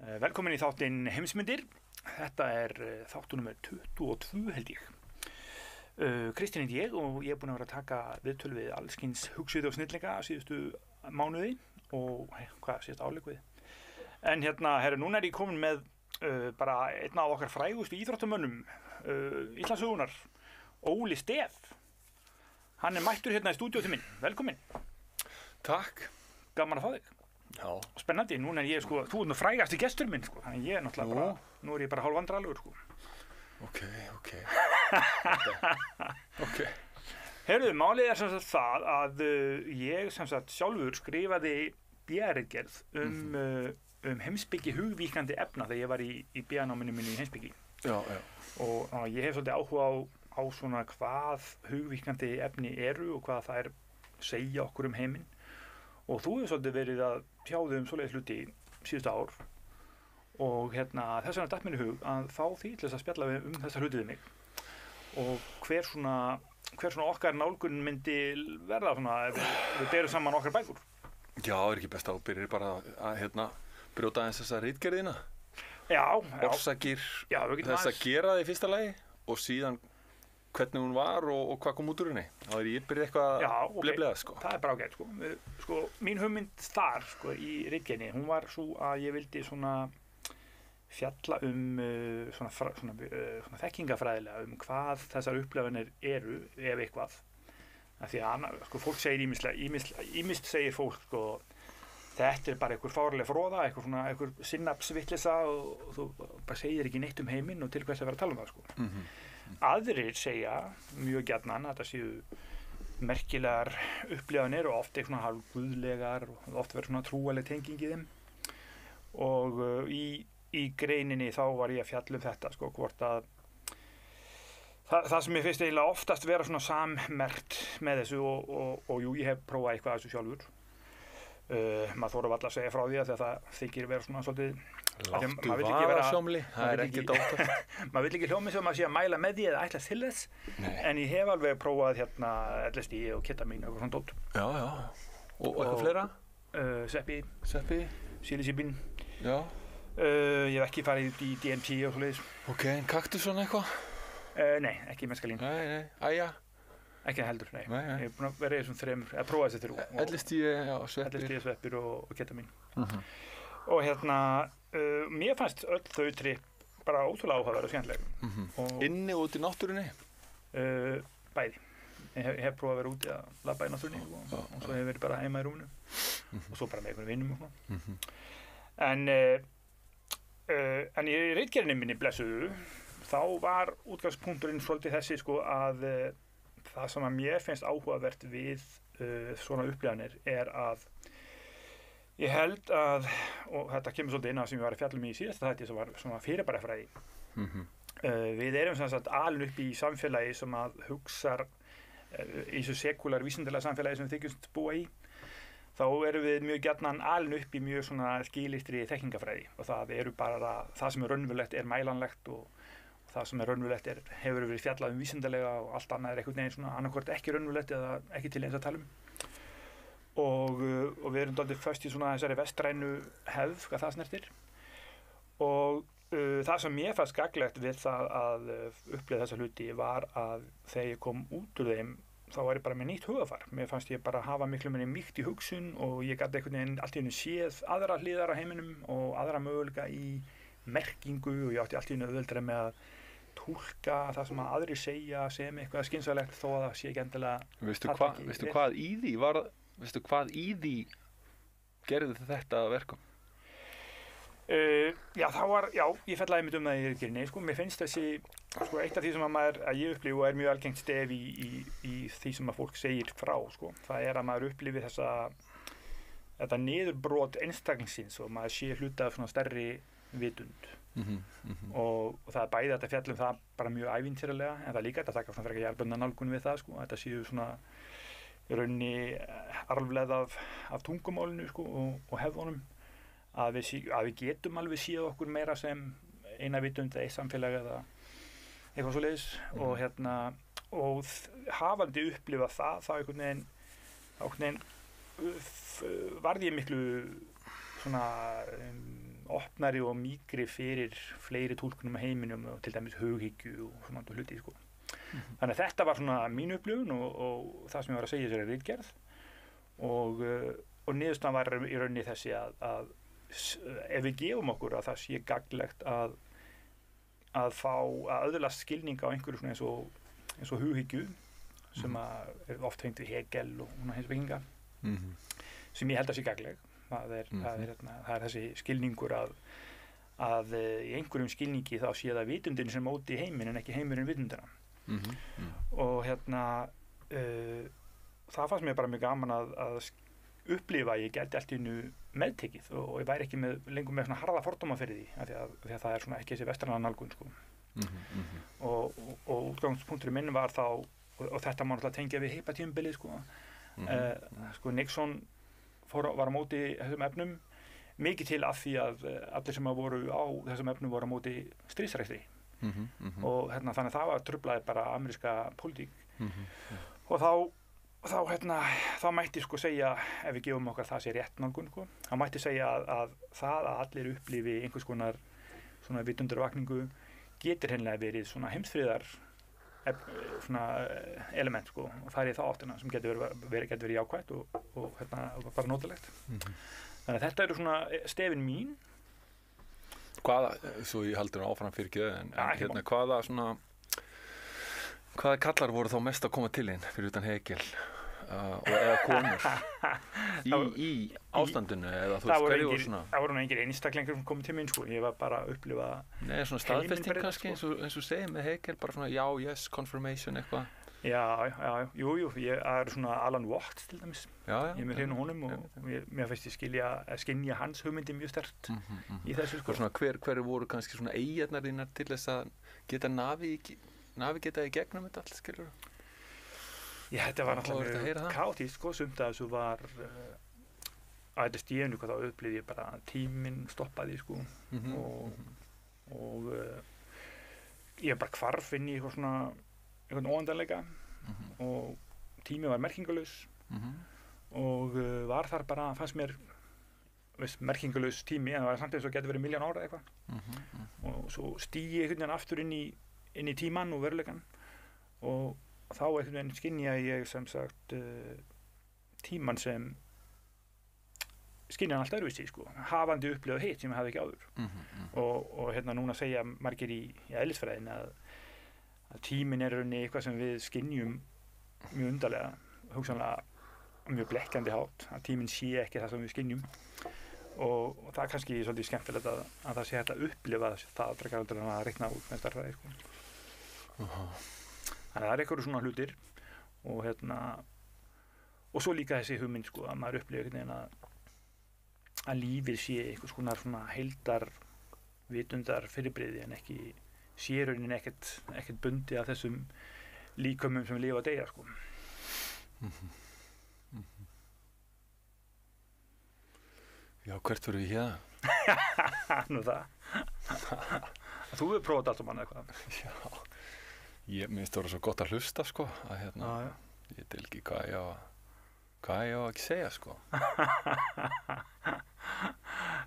Velkomin í þáttinn Heimsmyndir. Þetta þáttur númer 22 held ég. Kristinn heiti ég og ég búinn að vera að taka viðtöl við allskyns hugsuði og snillinga síðustu mánuði og síðast áleik við. En núna ég komin með bara einn af okkar frægustu íþróttamönnum Íslandssögunnar, Óli Stef. Hann mættur hérna í stúdíó til minn. Velkomin. Takk. Gaman að fá þig. Já. Spennandi, núna ég þú nú frægasti gestur minn þannig ég náttúrulega nú ég bara hálfvandralegur Ok. Heyrðu, málið sem sagt það að ég sem sagt sjálfur skrifaði BA-ritgerð um heimspeki hugvíkandi efna þegar ég var í BA-náminu minni í heimspeki. Já. Og ég hef svolítið áhuga á svona hvað hugvíkandi efni eru og hvað það segja okkur um heiminn. Og þú hefur svolítið verið að tjáðu svoleiðis hluti síðustu ár og þess vegna datt mér í hug að fá því til þess að spjalla um þessa hluti við mig og hver svona okkar nálgun myndi verða svona ef við berum saman okkar bækur. Já, ekki best að byrja bara að brjóta aðeins þessa ritgerðina. Já. Orsakir þess að gera það í fyrsta lagi og síðan hvernig hún var og hvað kom út úr henni. Þá ég byrja eitthvað að bleblega, Það bara ágætt, mín hugmynd þar, í ritgerðinni, hún var svo að ég vildi svona fjalla svona þekkingafræðilega hvað þessar upplifanir eru, ef eitthvað. Af því að fólk segir ýmist segir fólk, þetta bara einhver fáránleg froða, einhver sinnapsvitleysa og þú bara segir ekki neitt um heiminn og til hvers að vera að tala um það, Aðrir segja mjög gjarnan að þetta séu merkilegar upplifanir og oft eitthvað hálf guðlegar og oft verður svona trúaleg tenging í þeim. Og í greininni þá var ég að fjalla um þetta, hvort að það sem ég finnst eiginlega oftast vera svona sammerkt með þessu og jú, ég hef prófað eitthvað af þessu sjálfur. Maður þorir varla að segja frá því að það þykir vera svona svolítið láttu vara sjómli, það ekki dótað. Maður vill ekki hljóma sem maður sé að mæla með því eða ætlast til þess. En ég hef alveg prófað LSD og ketamín og eitthvað svona dót. Já. Og eitthvað fleira? Sveppi, psilocybin. Já. Ég hef ekki farið í DMT og svoleiðis. Ok, en kaktus svona eitthvað? Nei, ekki meskalín. Nei, æja. Ekki heldur, nei. Ég hef búin að vera í þessum þremur, að prófa þessi þrjú. LSD, sveppir. LSD, sveppir og ketamín. Og mér fannst öll þau tripp bara ótrúlega áhugaverð og skemmtileg. Inni og út í náttúrunni? Bæði. Ég hef prófað að vera úti að labba í náttúrunni og svo hef verið bara heima í rúminu og svo bara með einhvern vinnum og svona. En í ritgerðinni minni blessuðu, þá var útgangspunkturinn svolítið þessi að það sem að mér finnst áhugavert við svona upplifanir að ég held að, og þetta kemur svolítið inn á sem ég var að fjalla um í síðasta þætti sem var svona fyrirbærafræði. Við erum sem sagt alin upp í samfélagi sem að hugsar í þessu sekúlar vísindalega samfélagi sem við þykjumst búa í. Þá erum við mjög gjarnan alin upp í mjög svona skilyrtri þekkingafræði og það eru bara það sem raunverulegt mælanlegt og það sem raunverulegt hefur verið fjallað vísindalega og allt annað einhvern veginn svona annarkvort ekki raunverulegt eða ekki til eins að tala um. Og við erum dálítið föst í svona þessari vestrænu hefð hvað það snertir og það sem mér fannst gagnlegt við það að upplifa þessa hluti var að þegar ég kom út úr þeim þá var ég bara með nýtt hugafar. Mér fannst ég bara hafa miklu minni mýkt í hugsun og ég gat einhvern veginn allt í einu séð aðra hliðar á heiminum og aðra möguleika í merkingu og ég átti allt í einu auðveldara með að túlka það sem að aðrir segja sem eitthvað skynsamlegt þó að það sé ekki endilega Veistu hvað í því gerði þetta að verkum? Ég fellaði einmitt það í ritgerðinni. Mér finnst þessi, eitt af því sem að ég upplifi og mjög algengt stef í því sem að fólk segir frá, það að maður upplifi þetta niðurbrot einstaklingsins og maður sé hluta af svona stærri vitund. Og það bæði þetta fjallum það bara mjög ævintýralega en það líka þetta taka svona frekar jarðbundna nálgun við það, þetta séu svona í rauninni arfleð af tungumálinu og hefðunum að við getum alveg séð okkur meira sem eina vitund eða eitt samfélag eða eitthvað svoleiðis og hafandi upplifað það einhvern veginn varð ég miklu svona opnari og mýkri fyrir fleiri túlkunum á heiminum og til dæmis hughyggju og svona hluti sko. Þannig að þetta var svona mín upplifun og það sem ég var að segja þessari ritgerð og niðurstaðan var í rauninni þessi að ef við gefum okkur að það sé gagnlegt að fá að öðlast skilning á einhverju svona eins og hughyggju sem er oft tengt við Hegel og heimspekinga sem ég held að sé gagnleg. Það er þessi skilningur að í einhverjum skilningi þá sé það vitundin sem móti heiminn en ekki heimurinn vitundina. Og það fannst mér bara mjög gaman að upplifa að ég gæti allt í einu meðtekið og ég væri ekki lengur með svona harða fordóma fyrir því af því að það er svona ekki þessi vestræna nálgun sko. Og útgangspunkturinn minn var þá og þetta má náttúrulega tengja við hippatímabilið sko. Nixon var á móti þessum efnum mikið til af því að allir sem voru á þessum efnum voru á móti stríðsrekstri og þannig að það var truflaði bara ameríska pólitík og þá mætti sko segja ef við gefum okkar það sé rétt nálgun sko, þá mætti segja að það að allir upplifi einhvers konar svona vitundurvakningu getur hreinlega verið svona heimsfriðar svona element sko og það er þá áttina sem getur verið jákvætt og bara nótilegt. Þannig að þetta eru svona stefin mín. Svo ég haldur áfram fyrir ekki en hvaða kallar voru þá mest að koma til þín fyrir utan Hegel eða konur í ástandinu eða þú veist hverju voru svona? Það voru engir einstaklingur sem komið til mín sko, ég var bara að upplifa svona staðfesting kannski eins og segir með Hegel bara svona já, yes, confirmation eitthvað. Jú, það eru svona Alan Watts til dæmis, ég er með hrifinn á honum og mér finnst ég skynja hans hugmyndi mjög sterkt í þessu sko. Svona hverju voru kannski svona eiginarnar þínar til þess að geta navigeta í gegnum þetta allt, skilur þú? Já, þetta var náttúrulega kaotískt sko, sumt að þessu var á þetta stíðinu þá upplifði ég bara að tíminn stoppaði sko og ég bara hvarf inn í einhvern óendanleika og tími var merkingalaus og var þar bara, fannst mér merkingalaus tími en það var samt eins og getur verið 1.000.000 ára eitthvað og svo stígi ég einhvern veginn aftur inn í tímann og veruleikann og þá einhvern veginn skynja ég sem sagt tímann sem skynja hann allt öðruvísi sko, hafandi upplifað hitt sem ég hafði ekki áður og núna segja margir í eðlisfræðin að tíminn er rauninni eitthvað sem við skynjum mjög undarlega, hugsanlega mjög blekkjandi hátt, að tíminn sé ekki það sem við skynjum og það er kannski svolítið skemmtilegt að það sé hægt að upplifa það frekar heldur en að reikna út með stærðfræði sko. Þannig að það er einhverju svona hlutir og svo líka þessi hugmynd sko, að maður upplifir einhvern veginn að lífið sé einhvers konar svona heildar vitundar fyrirbrigði en ekki sé rauninni ekkert bundið af þessum líkömmum sem lifa að deyja sko. Já, hvert fyrir við hérna? Nú það. Þú hefur prófað allt mann eitthvað. Já, mér finnst það vera svo gott að hlusta sko, að ég til ekki hvað ég á ekki segja sko.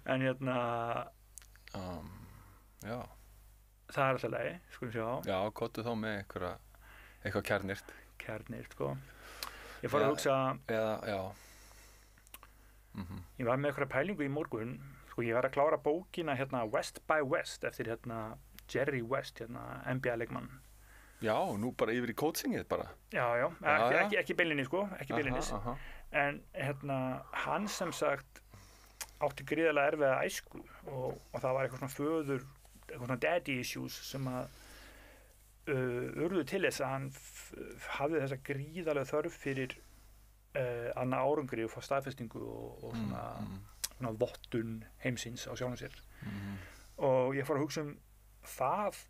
En já. Það er alltaf leið, skulum sjá. Já, gottu þá með eitthvað kjarnirt. Kjarnirt sko. Ég fór að hugsa já. Ég var með eitthvað pælingu í morgun sko, ég var að klára bókina West by West eftir Jerry West NBA-leikmann. Já, nú bara yfir í coachingið bara. Já, ekki beilinni sko, ekki beilinnis. En hann sem sagt átti gríðarlega erfiða æsku og það var eitthvað svona daddy issues sem að urðu til þess að hann hafði þessa gríðarlega þörf fyrir að ná árangri og fá staðfestingu og svona vottun heimsins á sjálfum sér og ég fór að hugsa það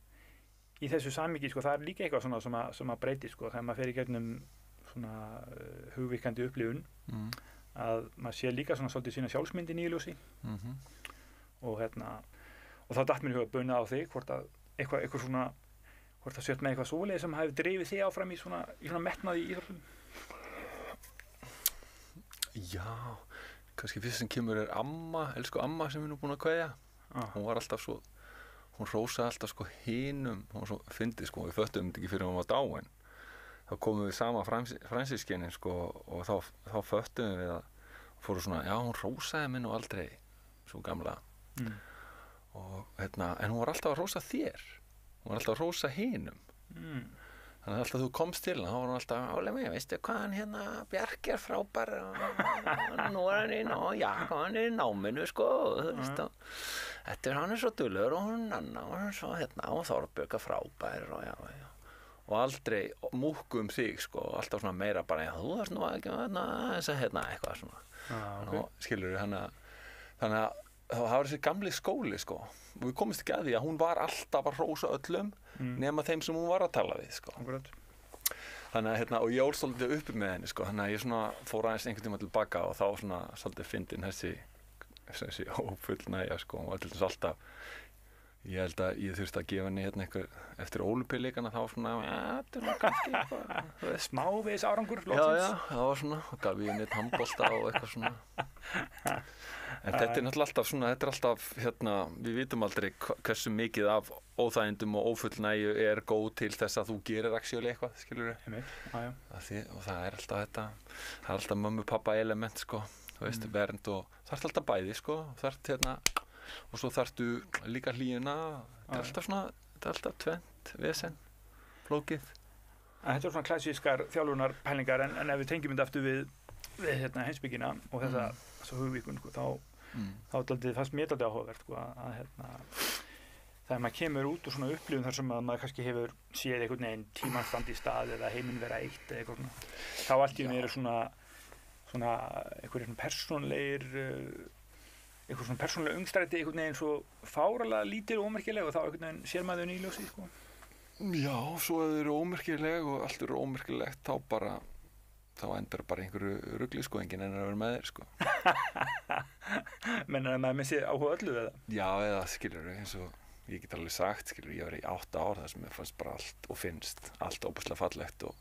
í þessu samhengi sko, það er líka eitthvað svona sem að breyti sko, þegar maður fer í gegnum svona hugvíkandi upplifun að maður sé líka svona svolítið sína sjálfsmyndin í ljósi og þá datt mér í huga að buna á þig hvort að eitthvað svona hvort það sért með eitthvað svoleið sem hafi drifið þig áfram í svona metnaði í íþróttum. Já, kannski fyrst sem kemur er amma, elsku amma sem við nú búin að kveðja. hún var alltaf svo, hún rósaði alltaf sko hinum, hún var svo fyndið sko, við föttum ekki fyrir hún var dáin. Þá komum við sama fransískenin sko og þá föttum við að fóru svona, já hún rósaði mig nú aldrei svo gamla og en hún var alltaf að rósa þér, hún var alltaf að rósa hinum. Þannig að alltaf þú komst til hann, þá var hann alltaf, Óli mig, veistu hvað hann Bjarki frábær og nú hann hann í náminu sko, þú veist þetta hann svo dullur og hún Anna og svo og Þorbjörg frábær og já. Og aldrei múkku þig sko, alltaf svona meira bara, já þú varst nú ekki þess að eitthvað svona. Okay. Skilurðu, þannig að það var þessi gamli skóli sko, og við komumst ekki að því að hún var alltaf að hrósa öllum nema þeim sem hún var að tala við sko. Þannig að og ég ól svolítið uppi með henni sko, þannig að ég svona fór aðeins einhvern tíma tilbaka og þá svona svolítið fyndin þessi ófullnægja sko, og til þess alltaf ég held að ég þurfti að gefa henni eitthvað eftir Ólympíuleikana þá svona þetta nú kannski eitthvað smávegis árangur flótsins. Já, það var svona, og gaf ég henni eitt handbolta og eitthvað svona. En þetta náttúrulega alltaf svona, þetta alltaf við vitum aldrei hversu mikið af óþægindum og ófullnægju góð til þess að þú gerir actually eitthvað, skilurðu? Og það alltaf þetta, það alltaf mömmu pappa element sko, þú veist, vernd og það alltaf bæði sko, það og svo þarftu líka hlýjuna, þetta alltaf alltaf tvennt, vesen, flókið. Þetta svona klassískar þjálfunar pælingar, en ef við tengjum þetta aftur við heimspekina og þessa hugvíkun sko, þá fannst mér dálítið áhugavert sko, að þegar maður kemur út úr svona upplifun þar sem að maður kannski hefur séð einhvern veginn tímann standa í stað eða heiminn vera eitt eða eitthvað svona, þá allt í einu eru svona einhverjir persónulegir eitthvað svona persónulega umstræti einhvern veginn svo fáralega lítil og ómerkileg og þá einhvern veginn sér maður þau nýljósi sko. Já, svo ef þau eru ómerkileg og allt eru ómerkilegt þá endar bara einhverju rugli sko, enginn að vera með þér sko. Menn að maður missi áhuga öllu eða? Já, eða skilurðu, eins og ég get alveg sagt, skilurðu, ég var í 8 ár þar sem mér fannst bara allt og finnst allt óbúslega fallegt og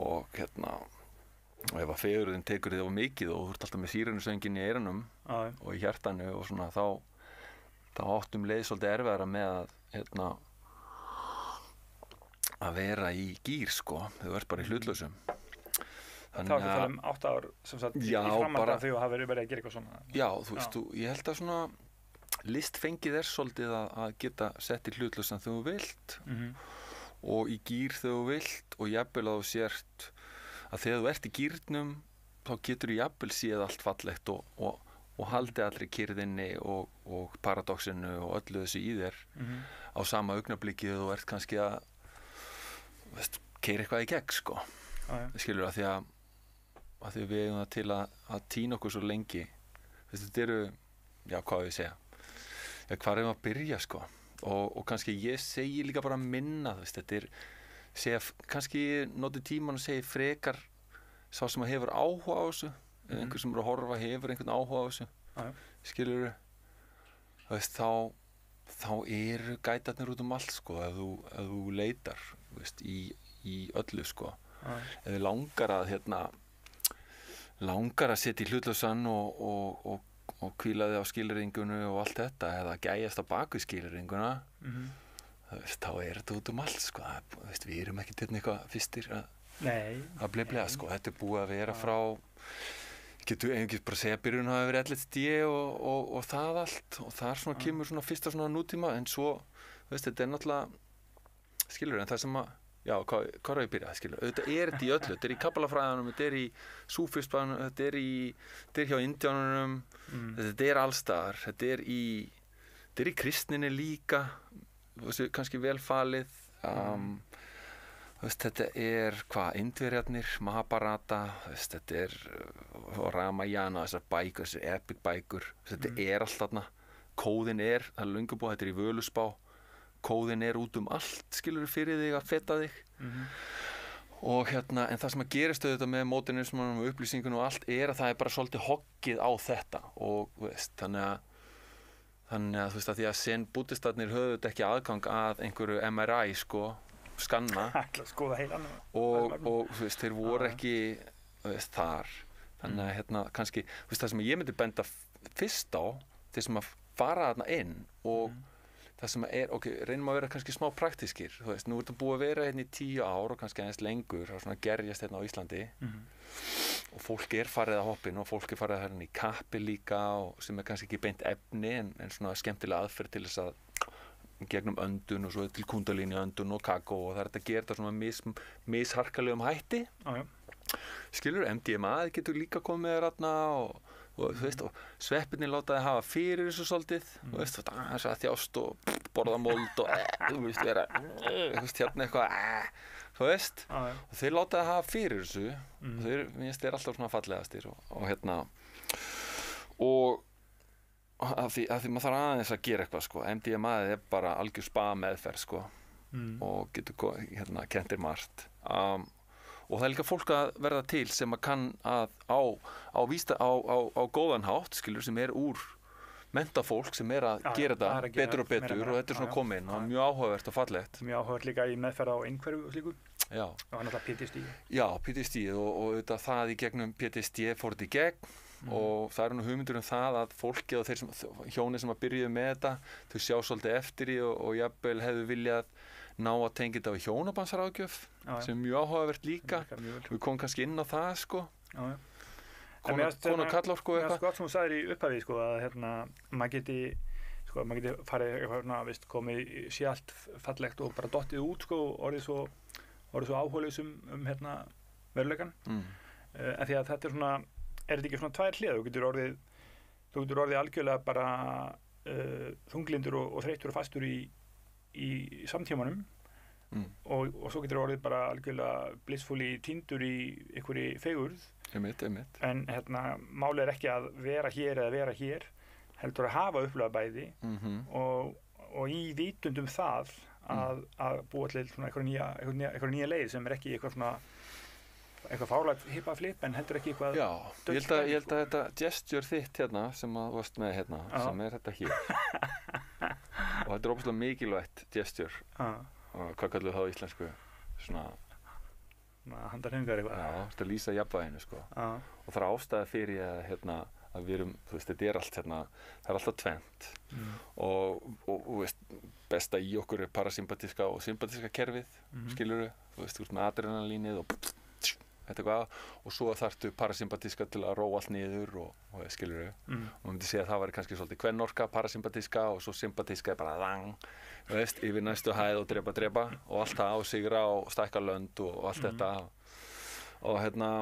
og ef að fegurðin tekur þig of mikið og þú ert alltaf með sírenusöngin í eyrunum og í hjartanu og svona þá áttum leið svolítið erfiðara með að vera í gír sko, þú ert bara í hlutlausum. Þá ertu að tala 8 ár sem sagt í framhald af því og hafa verið að gera eitthvað svona. Já, þú veist, ég held að svona listfengið svolítið að geta sett í hlutlausan þegar þú vilt og í gír þegar þú vilt og jafnvel að þú sért að þegar þú ert í gírnum þá getur þú jafnvel séð allt fallegt og haldi allri kyrðinni og paradoxinu og öllu þessu í þér á sama augnabliki þú ert kannski að keyra eitthvað í gegn sko. Skilur að því að við eigum það til að týna okkur svo lengi. Þetta eru, já hvað ég segja, hvað er að byrja sko og kannski ég segi líka bara minna, þetta segja, kannski noti tíman og segi frekar sá sem hefur áhuga á þessu eða einhver sem er að horfa hefur einhvern áhuga á þessu skilurðu þá eru gætarnir út allt sko ef þú leitar í öllu sko ef þið langar að setja í hlutlausan og hvíla þig á skilyrðingunu og allt þetta eða gæjast á baku skilyrðinguna þá þetta út allt sko við erum ekki til eitthvað fyrstir að bleiblega sko þetta búið að vera frá getur einhvers bara segja byrjun hafa verið LSD og það allt og þar svona kemur svona fyrsta svona nútíma en svo þetta náttúrulega skilur en það sem að já, hvað er að byrja, skilur þetta þetta í öllu, þetta í kabbalafræðunum þetta í súfispanum, þetta hjá indjánunum þetta allstaðar, þetta í kristninni líka kannski velfalið þetta Indverjarnir, Mahabharata þetta Ramayana þessar bækur, þessar epic bækur þetta allt þarna, kóðin það er löngu búið, þetta í Völuspá kóðin út allt, skilur fyrir þig að feta þig og en það sem að gerist auðvitað með módernismanum og upplýsingunum og allt að það bara svolítið hoggið á þetta og þannig að að því að sen búddistarnir höfðu þetta ekki aðgang að einhverju MRI sko, skanna og þeir voru ekki þar þannig að kannski það sem ég myndi benda fyrst á þeir sem að fara þarna inn og það sem ok, reynum að vera kannski smá praktískir, þú veist, nú ertu búið að vera hérna í 10 ár og kannski aðeins lengur, það svona gerjast hérna á Íslandi og fólk farið að hoppin og fólk farið hérna í kappi líka og sem kannski ekki beint efni en svona skemmtilega aðferð til þess að gegnum öndun og svo til kundalíni öndun og kakó og það að gera þetta svona misharkalegum hætti. Skilur, MDMA getur líka komið með þarna og þú veist, og sveppirnir láta þið hafa fyrir þessu svolítið, þú veist, þess að þjást og borða mold og þú veist, vera, þú veist, hérna eitthvað, þú veist, og þeir láta þið hafa fyrir þessu, og þeir, minnst, þeir alltaf svona fallegastir og hérna, og að því maður þarf aðeins að gera eitthvað, sko, MDMA bara algjör spa meðferð, sko, og getur, hérna, kentir margt, og það líka fólk að verða til sem að kann að á góðan hátt, skilur, sem úr menntafólk sem að gera þetta betur og betur og þetta svona komið inn og mjög áhugavert og fallegt. Mjög áhugavert líka í meðferð á einhverfu og slíku. Já. Og náttúrulega PTSD. Já, PTSD og auðvitað það í gegnum PTSD fór þetta í gegn og það nú hugmyndur það að fólki og hjónir sem að byrjuðu með þetta, þau sjá svolítið eftir í og jafnvel hefðu viljað ná að tengja þetta á hjónabandsráðgjöf sem mjög áhugavert líka. Við komum kannski inn á það, sko. Konu og kallorku eitthvað. Það er gott sem þú sagðir í upphafi, sko, að hérna, maður geti farið eitthvað, komið sé allt fallegt og bara dottið út, sko, og orðið svo áhugalaus hérna veruleikann. En því að þetta svona, þetta ekki svona tvær hliðar? Þú getur orðið algjörlega bara þunglindur og þreyttur og fastur í samtímanum og svo getur orðið bara algjörlega blissfully týndur í einhverri fegurð. Einmitt. En hérna, málið ekki að vera hér eða vera hér, heldur að hafa upplifað bæði og í vitundum það að búa til svona einhverja nýja leið sem ekki eitthvað fárlegt hippaflip en heldur ekki eitthvað. Já, ég held að þetta gesture þitt hérna sem að varst með hérna, sem þetta hér og þetta óbúslega mikilvægt gesture og hvað kallu það á íslensku svona handarhengar eitthvað. Já, þetta lýsa jafnvæginu, sko. Og það ástæða fyrir að hérna að við þú veist, þetta allt hérna, það alltaf tvennt og veist, besta í okkur parasympatíska og sympatíska kerfið, skilurðu, þú veist, með adrenalínið og þetta eitthvað og svo þarftu parasympatíska til að róa allt niður og skilurðu og maður myndi segja að það væri kannski svolítið kvennorka parasympatíska og svo sympatíska bara þang, þú veist, yfir næstu hæð og drepa og allt það og sigra og stækka lönd og allt þetta og hérna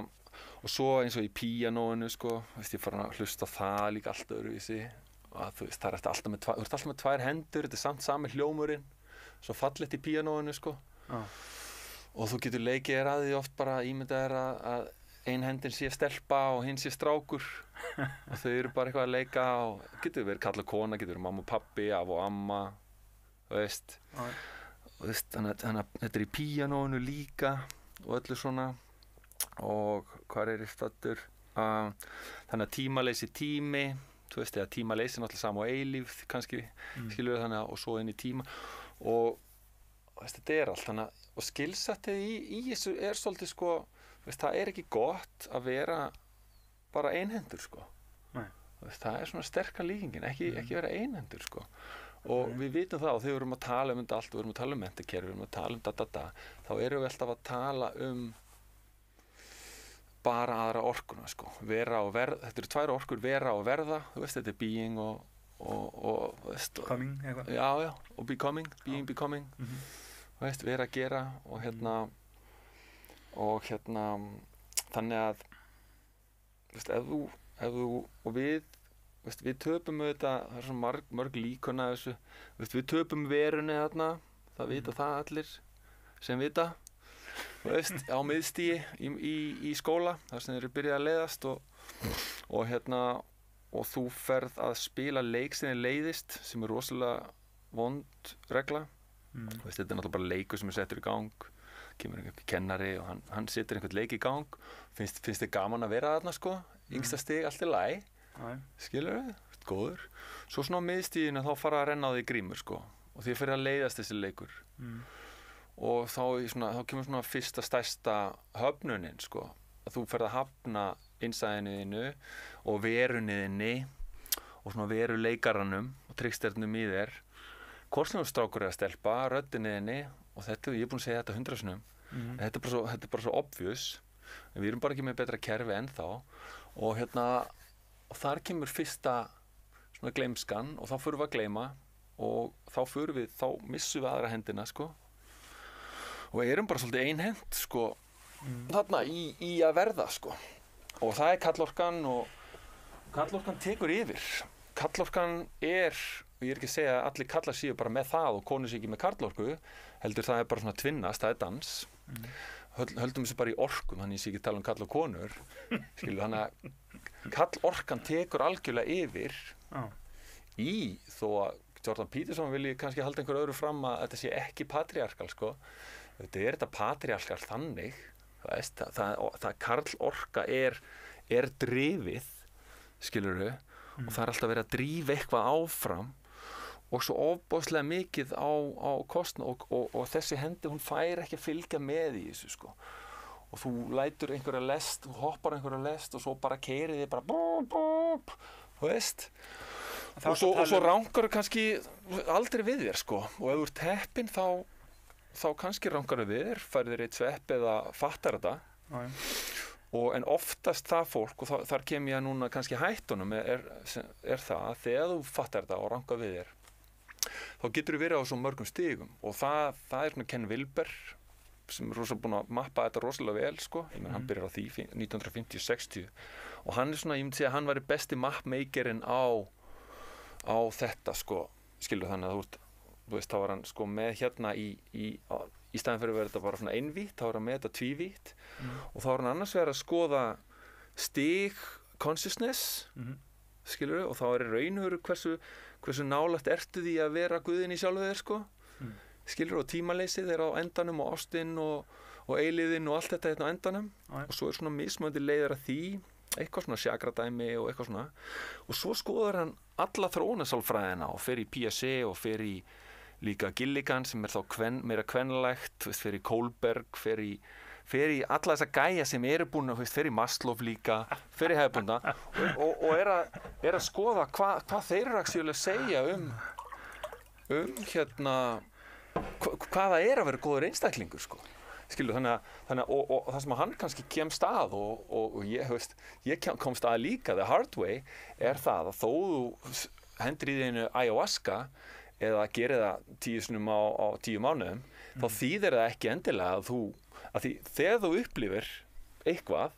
og svo eins og í píanóinu, sko, veist, ég farin að hlusta það líka allt öðruvísi og þú veist, það alltaf með tvær hendur, þetta samt sami hljómurinn svo fallegt í píanóinu, sko og þú getur leikið að því oft bara ímyndað að ein hendin sé stelpa og hinn sé strákur og þau eru bara eitthvað að leika og getur verið kall og kona, getur verið mamma og pappi, af og amma, þú veist þannig að þetta í píanóinu líka og öllu svona og hvað ég staddur þannig að tímaleysi tími, þú veist, eða tímaleysi náttúrulega sama og eilífð kannski, skilur þannig að og svo inn í tíma og þetta allt þannig og skilsettið í þessu svolítið, sko, veist, það ekki gott að vera bara einhendur, sko. Veist, það svona sterka líkingin, ekki vera einhendur, sko. Og við vitum það og þegar við erum að tala um þetta allt, við erum að tala um menntakerfi, við erum að tala um þá erum við alltaf að tala um bara aðra orkuna, sko. Vera og verða, þetta eru tvær orkur, vera og verða, þú veist, þetta being og veist, coming, eitthvað. Já, og becoming, being, becoming. Veist, vera að gera og hérna þannig að veist, ef þú og við töpum auðvitað, það svo mörg líkuna þessu, veist, við töpum verunni þarna, það vita það allir sem vita, veist, á miðstigi í skóla, þar sem þeir eru byrjað að leiðast og þú ferð að spila leik sem leiðist, sem rosalega vond regla. Veist, þetta náttúrulega bara leikur sem settur í gang kemur einhver kennari og hann setur einhvern leik í gang finnst þið gaman að vera þarna, sko yngsta stig, allt í lagi skilurðu, góður svo svona á miðstiginu þá fara að renna á því grímur, sko og því fyrir að leiðast þessi leikur og þá kemur svona fyrsta stærsta höfnunin, sko að þú ferð að hafna innsæðinu þínu og verunni þinni og svona veruleikaranum og tricksternum í þér, hvort sem þú strákur eða stelpa, röddinni þinni, og þetta, ég er búinn að segja þetta 100 sinnum, en þetta er bara svo obvious, en við erum bara ekki með betra kerfi ennþá, og og þar kemur fyrsta svona gleymskan, og þá förum við að gleyma, og þá missum við aðra hendina, sko, og erum bara svolítið einhent, sko, þarna í að verða, sko, og það er kallorkan, og kallorkan tekur yfir. Kallorkan ég er ekki að segja að allir kallar séu bara með það og konur séu ekki með kallorku, heldur það er bara svona tvinnast, það er dans. Höldum þessu bara í orkum, þannig ég sé ekki tala um kall og konur, þannig að kallorkan tekur algjörlega yfir þó að Jordan Peterson vilji kannski halda einhver öðru fram að þetta sé ekki patriarkal, sko. Þetta er þetta patriarkal þannig, það karlorka er drifið, skilurðu, og það er alltaf verið að drífa eitthvað áfram og svo ofboðslega mikið á kostnað og þessi hendi, hún fær ekki að fylgja með í þessu, sko. Og þú lætur einhverja lest, þú hoppar einhverja lest og svo bara keyrið þið bara búp, þú veist. Og svo rangar kannski aldrei við þér, sko. Og ef þú ert heppinn þá kannski rangar við þér, færið þér eitt svepp eða fattar þetta. En oftast það fólk, og þar kem ég núna kannski hættunum, er það að þegar þú fattar þetta og rangar við þér, þá getur þú verið á svo mörgum stigum, og það er svona Ken Wilber sem er búinn að mappa þetta rosalega vel, sko. Ég menn, hann byrjar á því 1950-60, og hann er svona, ég myndi segja að hann væri besti mapmakerinn á þetta, sko, skilur, þannig að þú veist, þá var hann sko með í staðinn fyrir að vera þetta bara svona einvítt, þá var hann með þetta tvívítt, og þá var hann annars verið að skoða stig consciousness, skilur, og þá er í raunveru hversu nálægt ertu því að vera Guðinn í sjálfu þér, sko, skilur, og tímaleysið er á endanum, og ástin og eilíðin og allt þetta á endanum, og svo er svona mismunandi leiðir að því, eitthvað svona chakradæmi og eitthvað svona, og svo skoðar hann alla þróunarsálfræðina og fer í PSE og fer í líka Gilligan sem er þá meira kvenlegt, fer í Kohlberg, fer í alla þessa gæja sem eru búin að, fer í Maslow líka, fer í hefðbunda og er að skoða hvað þeir eru að segja hvað það er að vera góður einstaklingur, sko. Skilur, þannig að og það sem hann kannski kemst að og ég komst að líka the hard way er það að þó þú hendur í þínu ayahuasca eða gerir það 10 sinnum á 10 mánuðum, þá þýðir það ekki endilega að því þegar þú upplifir eitthvað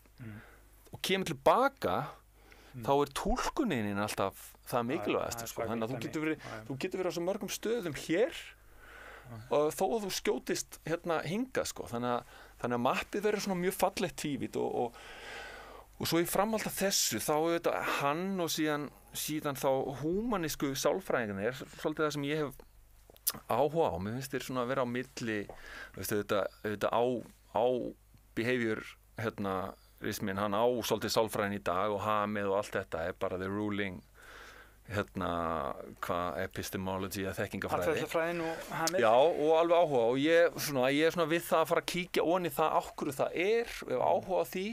og kemur tilbaka, þá er túlkunin alltaf það mikilvægast, sko. Þannig að þú getur verið á svo mörgum stöðum hér og þó að þú skjótist hingað, sko. Þannig að mappið verður svona mjög fallegt tvívítt og svo í framhald af þessu þá er þetta hann og síðan þá húmanísku sálfræðingarnir er svolítið það sem ég hef áhuga á. Mér finnst þeir svona að vera á milli, þetta á behavior rismin, hann á svolítið sálfræðin í dag og Hamið og allt þetta er bara the ruling epistemology eða þekkingafræði. Aðferðafræðin og Hamið? Já, og alveg áhuga, og ég er svona við það að fara að kíkja onni það á hverju það er, og ég hef áhuga á því,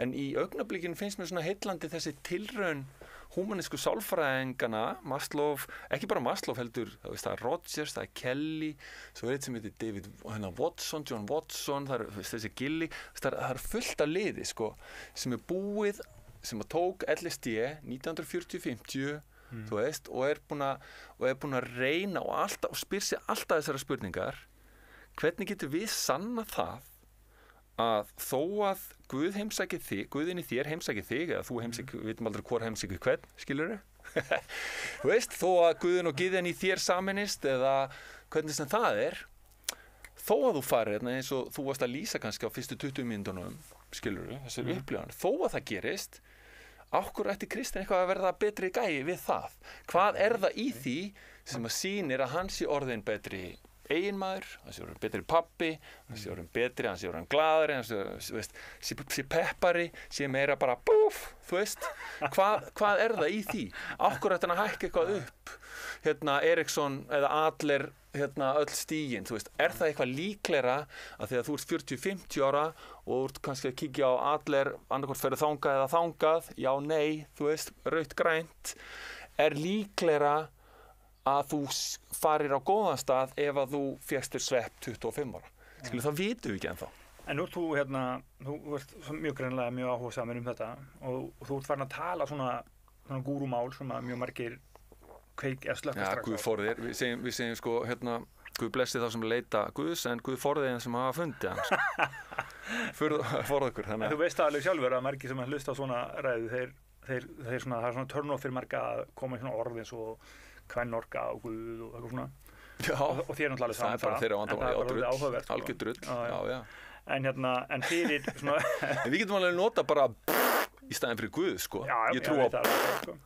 en í augnablikinu finnst mér svona heillandi þessi tilraun húmanísku sálfræðingana, Maslow, ekki bara Maslow heldur, það er Rogers, það er Kelly, svo er eitt sem heitir David Watson, John Watson, það er þessi Gilly, það er fullt af liði, sko, sem er búið, sem að tók LSD 1940-50, þú veist, og er búin að reyna og spyr sig alltaf þessara spurningar, hvernig getur við sanna það að þó að Guð heimsæki þig, Guðinn í þér heimsæki þig, eða þú heimsæki, við veitum aldrei hvor heimsæki hvern, skilurðu? Þú veist, þó að Guðinn og Gyðjan í þér saminist, eða hvernig sem það er, þó að þú farir eins og þú varst að lýsa kannski á fyrstu 20 mínútunum, skilurðu, þessar upplifan, þó að það gerist, ákvörðu ætti Kristinn eitthvað að verða betri gæi við það? Hvað er það í því sem að sýnir að hann sé orðinn betri eiginmaður, hann sé orðinn betri pabbi, hann sé orðinn betri, hann sé orðinn glaðari, hann sé peppari, sé meira bara búf, þú veist? Hvað er það í því? Ákvörðu ætti hann að hækka eitthvað upp? Eriksson eða Adler, öll stígin, þú veist, er það eitthvað líklegra að þegar þú ert 40-50 ára og þú ert kannski að kíkja á Adler, annarkvort ferðu þangað eða þangað, já, nei, þú veist, rautt, grænt, líklegra að þú farir á góðan stað ef að þú fékkst þér svepp 25 ára. Skilur, það vitum við ekki ennþá. En nú þú ert mjög greinilega mjög áhugasamur þetta og þú ert farin að tala svona gúrumál sem að mjög margir slökkva strax. Já, Guð forði þér. Við segjum sko, Guð blessi þá sem leita Guðs, en Guð forði þeim sem hafa fundið hann. Sko. Forði ykkur. En þú veist það alveg sjálfur að margir sem að hlusta á svona ræðu, þeir svona, það er svona turn-off fyrir marga að koma í svona orð eins og kvennorka og Guð og eitthvað svona. Já. Og þér náttúrulega saman það. Það er bara þeirra vandamáli, áhugavert. Algjör drull. Já. En fyrir svona... En við getum alveg nota bara í staðinn fyrir Guð, sko. Já, ég trú á... Sko.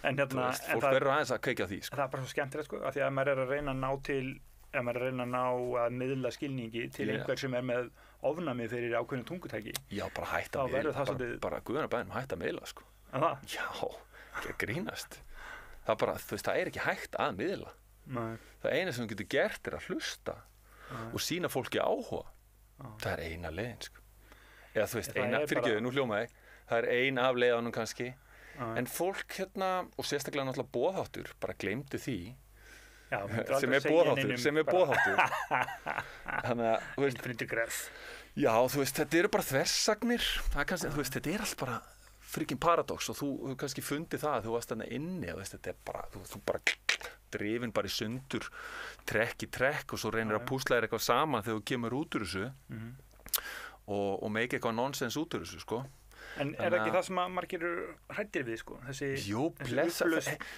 En fólk verður aðeins að kveikja því, sko. Það er bara svo skemmtilegt, sko, af því að maður er að reyna að ná að miðla skilningi til einhver sem er með ofnæmi fyrir ákveðnu tungutæki. Já, bara hætta að miðla, bara Guðna bænum hætta að miðla, sko. Já, ekki að grínast. Það er bara, þú veist, það er ekki hægt að miðla. Nei. Það eina sem þú getur gert er að hlusta og sýna fólki áhuga. Það er eina leiðin, sko. Eða þú veist, fyrirgefðu, nú hljómaði, það er ein af leiðanum kannski. En fólk og sérstaklega náttúrulega boðháttur, bara gleymdu því. Já, sem er boðháttur. Þannig að, þú veist, já, þú veist, þetta eru bara þversagnir. Það er kannski, þú veist, þetta er allt bara freaking paradox og þú kannski fundið það að þú varst þarna inni, þú veist, þetta er bara, þú bara drifin bara í sundur, trekk í trekk og svo reynir að púsla þér eitthvað saman þegar þú kemur út úr þessu og make eitthvað nonsens út úr þessu, sko. En er það ekki það sem að margir eru hræddir við, sko? Jú, blessa,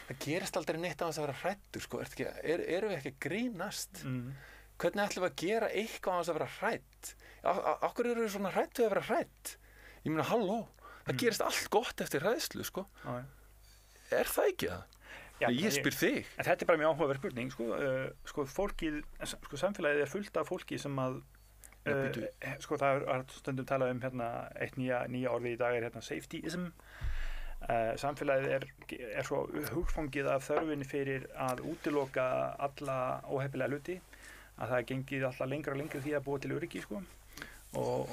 það gerist aldrei neitt á þess að vera hræddur, sko. Erum við ekki að grínast? Hvernig ætlum við að gera eitthvað á þess að vera hrædd? Akkur eru við svona hrædd við að vera hrædd? Ég meina, halló, það gerist allt gott eftir hræðslu, sko. Er það ekki það? Já, ég spyr þig. En þetta er bara mjög áhugaverð spurning, sko. Fólkið, sko, samfélagið er fullt af fólki sem að sko það er stundum talað um eitt nýja orði í dag er safetyism. Samfélagið er svo hugfangið af þörfinni fyrir að útiloka alla óheppilega hluti að það er gengið alltaf lengra og lengra því að búa til öryggi, sko. Og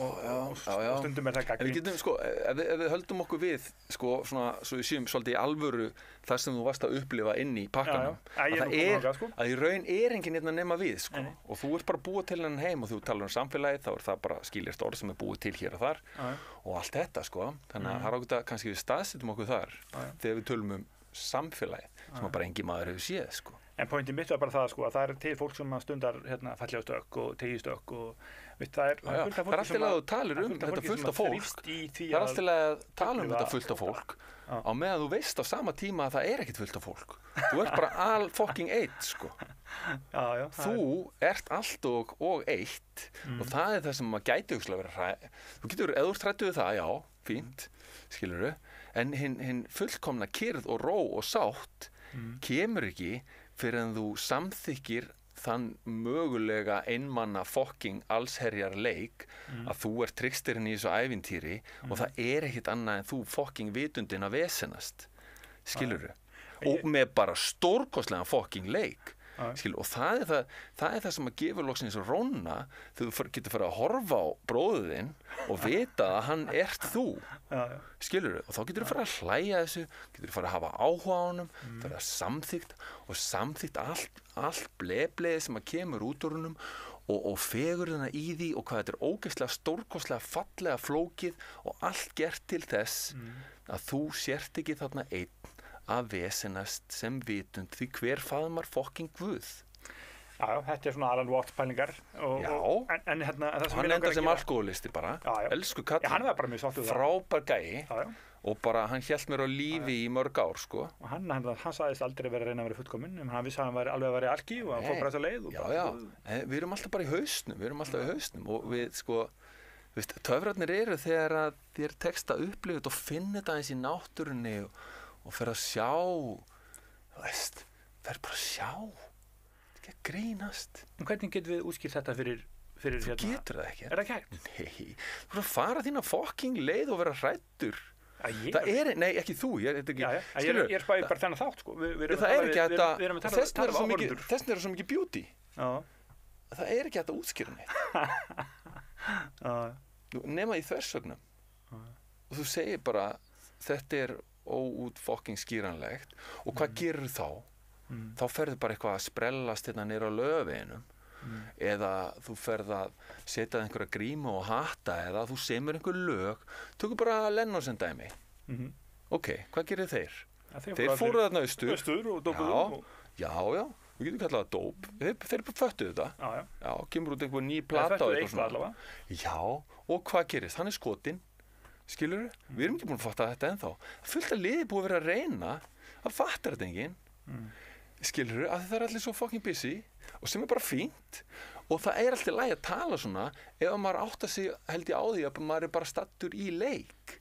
stundum er það gagnrýnt. Við getum, sko, ef við höldum okkur við, sko, svona, svo við séum svolítið í alvöru það sem þú varst að upplifa inn í pakkanum, að í raun er enginn hérna nema við, sko, og þú ert bara búið til hennan heim og þú talar um samfélagið, þá er það bara skiljast orð sem er búið til hér og þar og allt þetta, sko, þannig að það er ákveðið að kannski við staðsetjum okkur þar þegar við tölum um samfélagið sem bara engin maður hefur séð, sko. En pointið mitt var bara það, sko, að það er til fólk sem stundar fallega stökk og tegistökk og það er fullt af fólki sem að talir þetta fullt af fólk. Það er alltaf að tala um þetta fullt af fólk á meðan þú veist á sama tíma að það er ekkert fullt af fólk. Þú ert bara all fucking eitt, sko. Þú ert allt og eitt og það er það sem maður gæti hugslega vera hrædd. Þú getur, ef þú ert hræddur við það, já, fínt, skilurðu, en hinn fullkomna kyrrð og ró og sátt kemur ekki fyrir en þú samþykkir þann mögulega einmanna fucking allsherjar leik að þú ert trickstirinn í þessu ævintýri og það er ekkert annað en þú fucking vitundin að vesenast, skilurðu, og með bara stórkostlega fucking leik, skilurðu, og það er það sem að gefur loksins róna þegar þú getur farið að horfa á bróður þinn og vita að hann ert þú, skilurðu, og þá getur þú farið að hlæja þessu, getur þú farið að hafa áhuga á honum, farið að samþykkt allt blebleið sem að kemur út úr honum og fegurðina í því og hvað þetta er ógeðslega stórkostlega fallega flókið og allt gert til þess að þú sért ekki þarna einn að vesenast sem vitund því hver faðmar fucking Guð. Já, þetta er svona Alan Watts pælingar en hann enda sem alkoholisti bara, elsku kall, hann var bara mjög sáttur frábær gæi og bara hann hélt mér á lífi í mörg ár, sko. Og hann sagðist aldrei verið að reyna að vera fullkominn, en hann vissi að hann var alveg að vera alki og hann fór bara þessa leið. En við erum alltaf bara í hausnum, og við, sko, töfrarnir eru þegar að þér tekst að upplifa þetta og finna þetta eins í náttúrunni og fer að sjá, þú veist, fer bara að sjá, ekki að grínast. En hvernig getum við útskýrt þetta fyrir þú getur það ekki. Er það hægt? Nei, þú fyrir að fara þína fucking leið og vera hræddur. Það er, nei, ekki þú, ég er spæðið bara þennan þátt, sko. Það er ekki þetta, þess vegna er svo mikið beauty. Það er ekki þetta útskýra neitt. Nema í þversögnum. Og þú segir bara, þetta er óút fucking skýranlegt og hvað gerir þá? Þá ferðu bara eitthvað að sprellast hérna niður á lögveginum eða þú ferð að setja einhverja grímu og hatta eða þú semur einhver lög, tökum bara Lennon sem dæmi. Ok, hvað gerir þeir? Þeir fóru þarna austur og dópuðu. Já, við getum kallað það dóp. Þeir bara föttuðu þetta. Já, kemur út einhver ný plata og eitthvað svona. Já, og hvað gerist? Hann skotinn, skilurðu? Við erum ekki búin að fatta þetta ennþá. Fullt af liði búið að vera að reyna, það fattar þetta enginn. Skilurðu, að það allir svo fucking busy og sem bara fínt og það alltaf í lagi að tala svona ef maður áttar sig held ég á því að maður bara stattur í leik.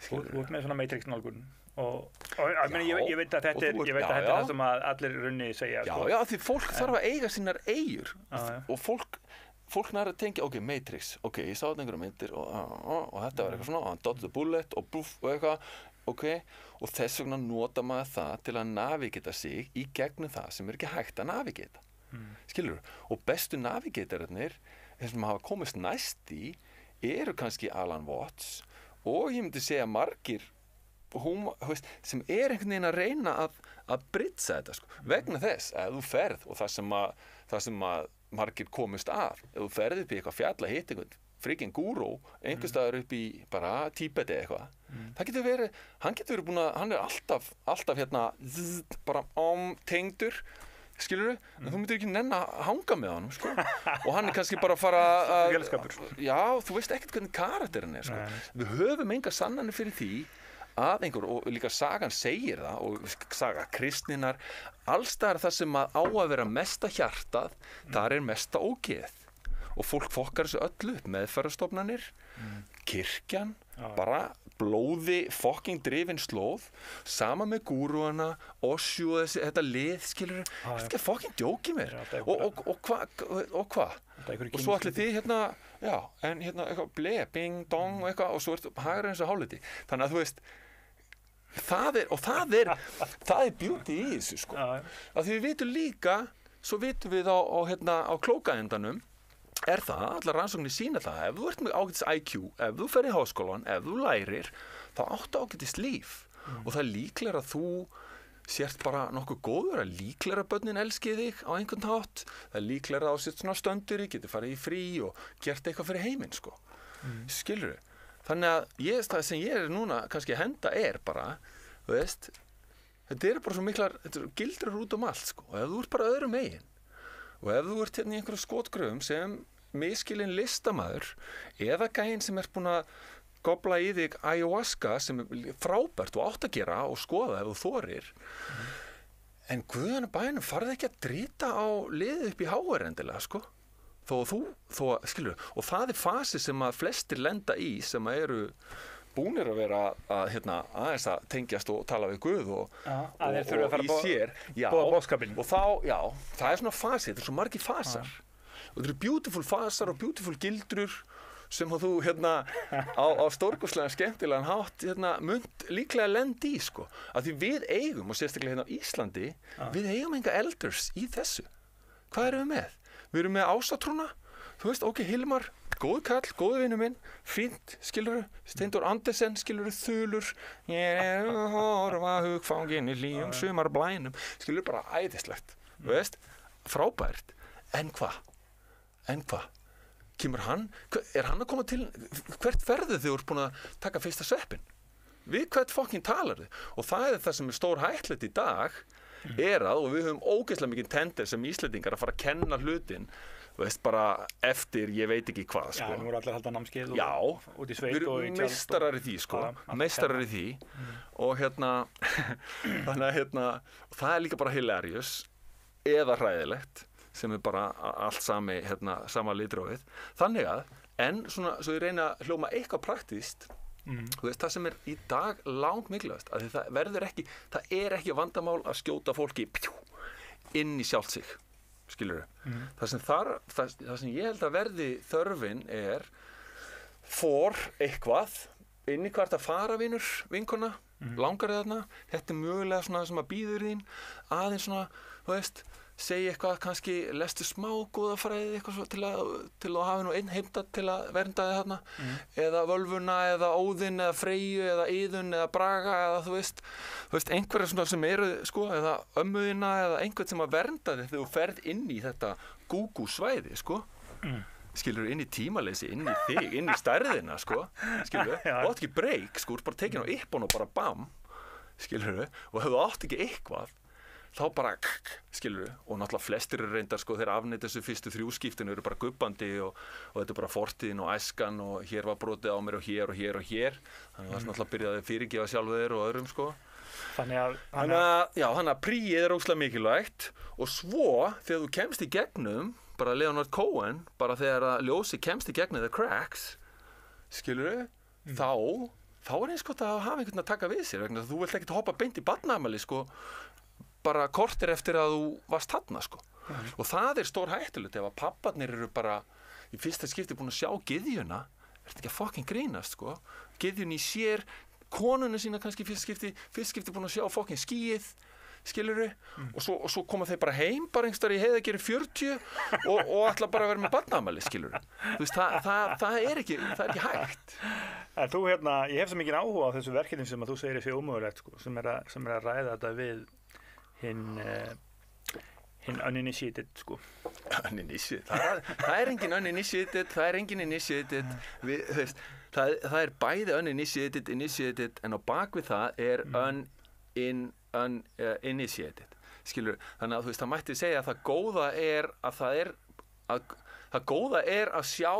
Þú ert með svona Matrix-nálgun ég veit að þetta er það sem að allir runni segja. Já, því fólk þarf að eiga sínar eigur og fólk nær að tengja, ok, Matrix, ok, ég sá þetta einhverja myndir og þetta var eitthvað svona, hann dodged the bullet og búff og eitthvað, ok, og þess vegna nota maður það til að navigata sig í gegnum það sem ekki hægt að navigata. Skilurðu? Og bestu navigatorarnir, þeir sem hafa komist næst í, eru kannski Alan Watts og ég myndi segja margir sem einhvern veginn að reyna að bridsa þetta, sko. Vegna þess að þú ferð og það sem að margir komist af, ef þú ferð upp í eitthvað fjall að hitta einhvern freaking gúrú, einhvers staðar upp í bara Tíbeti eitthvað, það getur verið, hann búin að, hann alltaf hérna, bara tengdur, skilurðu, en þú myndir ekki nenn að hanga með honum, sko, og hann kannski bara að fara Félagskapur. Já, þú veist ekkert hvernig karakterinn sko. Við höfum enga sannanir fyrir því að og líka sagan segir það og saga kristninnar, allstaðar það sem á að vera mesta hjartað, þar mesta ógeð og fólk fokkar þessu öllu upp, meðferðarstofnanir, kirkjan, bara blóði fucking drifin slóð, sama með gúrúana, Osju og þetta lið, skilur, þetta ekki að fucking djóki mér og hvað? Og svo allir þið hérna, já, en hérna eitthvað ble, bing, dong og eitthvað og svo hagar eins og hálfliti. Þannig að þú veist, það er beauty í þessu, sko. Að því við vitum líka, svo vitum við á klókaendanum, það, allar rannsóknir sýna það, ef þú ert með ágætis IQ, ef þú fer í háskólan, ef þú lærir, þá áttu ágætis líf og það er líklegra að þú sért bara nokkuð góður, að líklegra að börnin elski þig á einhvern hátt, það er líklegra að þú sért svona stöndur, getur farið í frí og gert eitthvað fyrir heiminn, sko. Skilurðu? Þannig að það sem ég núna kannski að henda bara, þú veist, þetta bara svo miklar, þetta gildrar út allt, sko, og ef þú ert bara öðrum megin og ef þú ert hérna í einhverju skotgröfum sem miskilinn listamaður eða gæinn sem búinn að gobla í þig ayahuasca sem frábært og átt að gera og skoða ef þú þorir en guðana bænum farðu ekki að drita á liðið upp í HR endilega, sko skilur, og það fasi sem að flestir lenda í sem að eru búnir að vera aðeins að tengjast og tala við Guð og í sér og þá, það svona fasi, þetta svo margir fasar og þetta beautiful fasar og beautiful gildrur sem þú á stórkostlega skemmtilegan hátt munt líklega lendi í, sko, að því við eigum og sérstaklega á Íslandi við eigum enga elders í þessu. Hvað erum við með? Við erum með ásatrúna, þú veist, ok, Hilmar, góð kall, góð vinur minn, fínt, skilurðu, Steindór Andersen, skilurðu, þulur, ég horfa hugfanginn í hlýjum sumarblænum, skilurðu, bara æðislegt, þú veist, frábært, en hvað? Kemur hann, hann að koma til, hvert ferðu þið úr búin að taka fyrsta sveppin? Við hvert fucking talar þið? Og það það sem stór hættulegt í dag, og við höfum ógeðslega mikið tendir sem Íslendingar að fara að kenna hlutin, þú veist, bara eftir ég veit ekki hvað, sko. Já, nú voru allir að halda námskeið út í sveit við erum meistarar í því, sko, meistarar í því og þannig að það líka bara hilarious eða hræðilegt sem bara allt sama litrófið. Þannig að, en svona, svo ég reyna að hljóma eitthvað praktískt, þú veist, það sem í dag langt mikilvægast, að það ekki vandamál að skjóta fólki inn í sjálft sig, skilurðu. Það sem ég held að verði þörfin eitthvað inn í hvert að fara vinkona, langar þarna, þetta mögulega svona sem að býður þín, aðeins svona, þú veist, segja eitthvað, kannski lestu smá goðafræði eitthvað svo til að hafa nú einn heimta til að vernda þig þarna eða völvuna eða Óðinn eða Freyju eða Iðunn eða Braga eða þú veist einhverja svona sem eru sko eða ömmuðina eða einhvern sem að vernda þig þegar þú ferð inn í þetta gúgú-svæði sko skilur inn í tímaleysi, inn í þig, inn í stærðina sko skilur þú átt ekki break sko, bara tekin á yppon og bara bam skilur og ef þú átt ekki eitthvað þá bara skilur og náttúrulega flestir eru reyndar sko þeir afneita þessu fyrstu 3 skiptinu eru bara gubbandi og þetta er bara fortíðin og æskan og hér var brotið á mér og hér og hér og hér þannig að það náttúrulega byrjaði að fyrirgefa sjálfu þér og öðrum sko þannig að príið er óslega mikilvægt og svo þegar þú kemst í gegnum bara Leonard Cohen bara þegar að ljósi kemst í gegnum The Cracks skilur þá er eins gott að hafa einhvern að taka við sér vegna þú vilt ekkert hoppa beint í barnaafmæli sko bara korter eftir að þú varst þarna sko og það er stór hættulegt ef að pabbarnir eru bara í fyrsta skipti búin að sjá gyðjuna ertu ekki að fucking grínast sko gyðjun í sér, konuna sína kannski í fyrsta skipti búin að sjá fucking skýið skilurðu og svo koma þeir bara heim bara einhverstaðar í Heiðargeri 40 og ætla bara að vera með barnaafmæli skilurðu þú veist það er ekki hægt en þú ég hef svo mikið áhuga á þessu verkefni sem að þú segir þessi ómögulegt sko sem er að ræða þetta við hinn uninitiated sko uninitiated, það er engin uninitiated það er engin initiated það er bæði uninitiated, initiated en á bakvið það er uninitiated skilur, þannig að þú veist það mætti segja að það góða er að sjá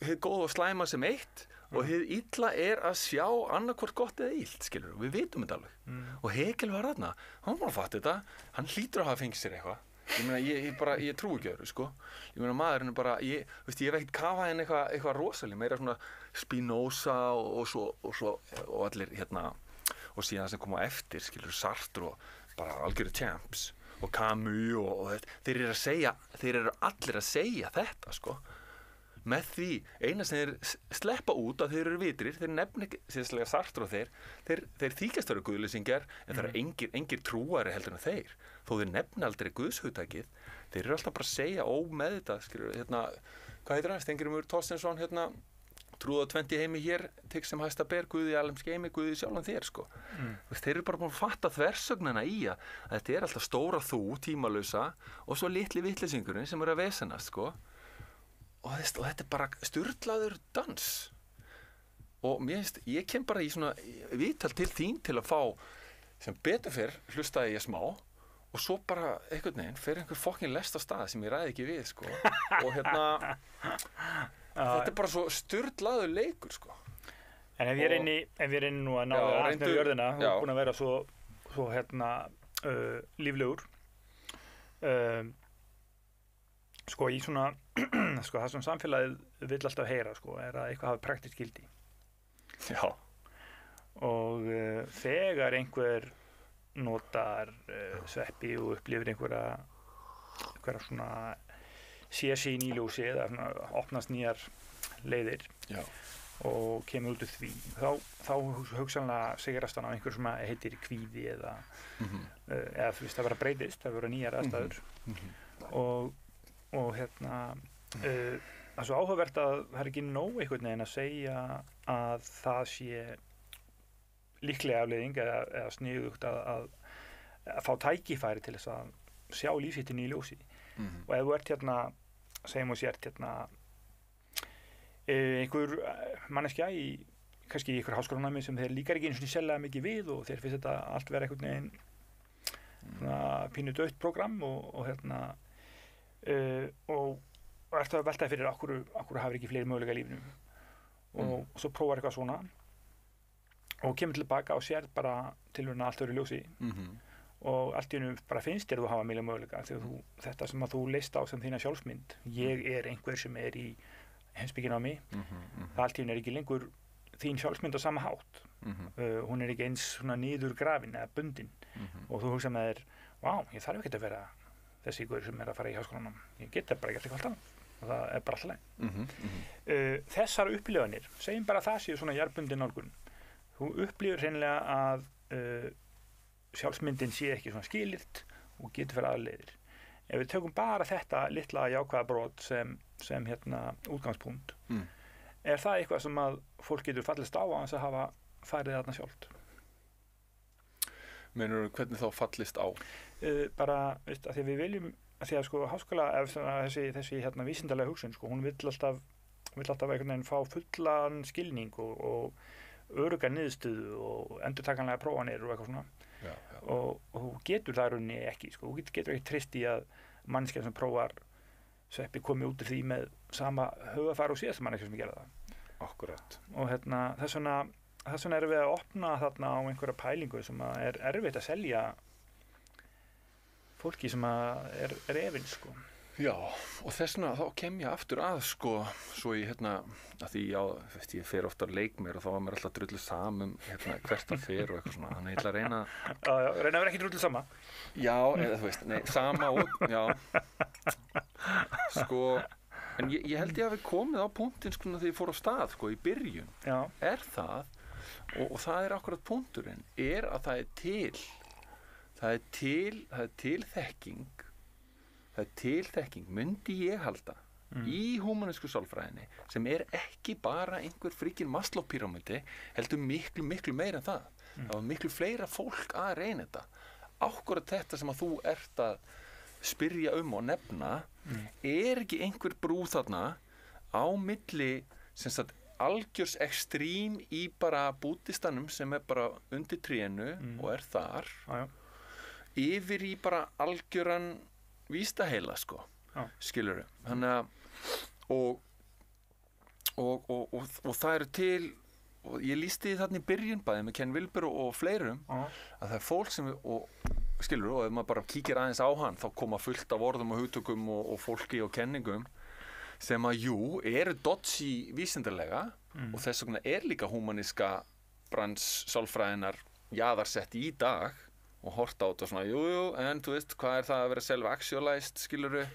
hið góða og slæma sem eitt og hið illa er að sjá annarkvort gott eða illt, skilur, við vitum þetta alveg og Hegel var þarna, hann var að fatta þetta hann hlýtur að hafa fengið sér eitthvað ég trúi ekki öðru, sko ég meina maðurinn er bara, ég hef ekkert kafað henni eitthvað rosalega, meira svona Spinoza og allir og síðan það sem kom á eftir, skilur, Sartre og bara algjöru champs og Camus og þeir eru allir að segja þetta, sko með því, eina sem þeir sleppa út að þeir eru vitrir, þeir nefna ekki sérstaklega Sartre og þeir þykjast vera guðleysingjar en það eru engir trúari heldur en þeir þó þeir nefna aldrei guðshugtakið þeir eru alltaf bara að segja ómeð þetta skilur, hvað heitir hann, Steingrímur Thorsteinsson trúða 20 heimi hér tigg sem hæsta ber, Guði alheimski heimi, Guði sjálfan þér sko þeir eru bara búin að fatta þversögnina í að þetta er alltaf stóra þú, tímalausa og svo litli vitleysingurinn sem eru að vesenast sko og þetta er bara sturlaður dans og mér finnst, ég kem bara í svona viðtal til þín til að fá sem betur fyrr hlustaði ég smá og svo bara einhvern veginn fer einhver fokkin lest á stað sem ég ræði ekki við sko og þetta er bara svo sturlaður leikur sko en ef ég er inni nú að ná aðeins nefnir jörðina þú er búin að vera svo líflegur sko í svona sko það sem samfélagið vill alltaf heyra sko er að eitthvað hafi praktískt gildi já og þegar einhver notar sveppi og upplifir einhverja svona sér sig í nýljósi eða svona opnast nýjar leiðir já. Og kemur út úr því þá hugsanlega sigrast hann á einhver sem heitir kvíði eða þú veist það vera breytist, það vera nýjar aðstæður og það er svo áhugavert að það er ekki nóg einhvern veginn að segja að það sé líklega afleiðing eða sniðugt að fá tækifæri til þess að sjá líf sitt í nýju ljósi og ef þú ert segjum og sért einhver manneskja kannski í einhver háskólanámi sem þeir líkar ekki einu svona sérlega mikið við og þeir finnst þetta allt vera einhvern veginn svona pínu dautt prógramm og ertu að velta fyrir okkur hafir ekki fleiri möguleika í lífinu og svo prófar eitthvað svona og kemur tilbaka og sér bara tilveruna allt öðru ljósi og allt í einu bara finnst þér þú hafa mikla möguleika þegar þetta sem að þú leist á sem þína sjálfsmynd ég er einhver sem er í heimspekinámi það allt í einu er ekki lengur þín sjálfsmynd á sama hátt hún er ekki eins svona niður grafin eða bundin og þú hugsa með þér ég þarf ekki að vera þessi ykkur sem er að fara í háskólanum ég get bara gert eitthvað alltaf og það er bara alltaf leið þessar upplifanir segjum bara það séu svona jarðbundin nálgun þú upplifir hreinlega að sjálfsmyndin sé ekki svona skilyrt og getur fyrir aðleiðir. Ef við tökum bara þetta litla jákvæða brot sem útgangspunkt, er það eitthvað sem að fólk getur fallist á að hafa farið þarna sjálft? Meinarðu hvernig þá fallist á? Bara, veist, að því að við viljum, að því að sko háskóla, þessi vísindalega hugsun, sko, hún vill alltaf einhvern veginn fá fullan skilning og örugga niðurstöðu og endurtakanlega prófanir og eitthvað svona. Já. Og þú getur það í rauninni ekki, sko, þú getur ekki treyst í að manneskja sem prófar sveppi komi út úr því með sama hugafar og síðast manneskja sem gera það. Akkurat. Og þess vegna erum við að opna þarna á einhverja pælingu sem er erfitt að selja fólki sem er efins, sko. Já, og þess vegna þá kem ég aftur að, sko, svo ég, að því, veist, ég fer ofta að leik mér og þá var mér alltaf drullu samum, hvert það fer og eitthvað svona, þannig ég ætla að reyna... Já, reyna að vera ekki drullu sama. Já, eða þú veist, nei, sama og, já, sko, en ég held ég hafi komið á punktinn, sko, þegar ég fór á stað, sko, í byrjun, er það, og það er akkurat punkturinn, er að það er til þekking, myndi ég halda, í húmanísku sálfræðinni, sem er ekki bara einhver fríkin Maslow-píramídi, heldur miklu, miklu meira en það. Það var miklu fleira fólk að reyna þetta. Akkurat þetta sem að þú ert að spyrja um og nefna, er ekki einhver brú þarna á milli, sem sagt, algjörs ekstrím í bara búddistanum sem er bara undir trénu og er þar, yfir í bara algjöran vístaheila, sko, skilurðu. Þannig að og það eru til, og ég lýsti því þarna í byrjun bæði með Ken Wilber og fleirum, að það er fólk sem, skilurðu, og ef maður bara kíkir aðeins á hann, þá koma fullt af orðum og hugtökum og fólki og kenningum sem að, eru dodgy vísindarlega og þess vegna er líka húmaníska sálfræðinar jaðarsett í dag og horta á þetta svona, en þú veist, hvað er það að vera self-actualized, skilurðu,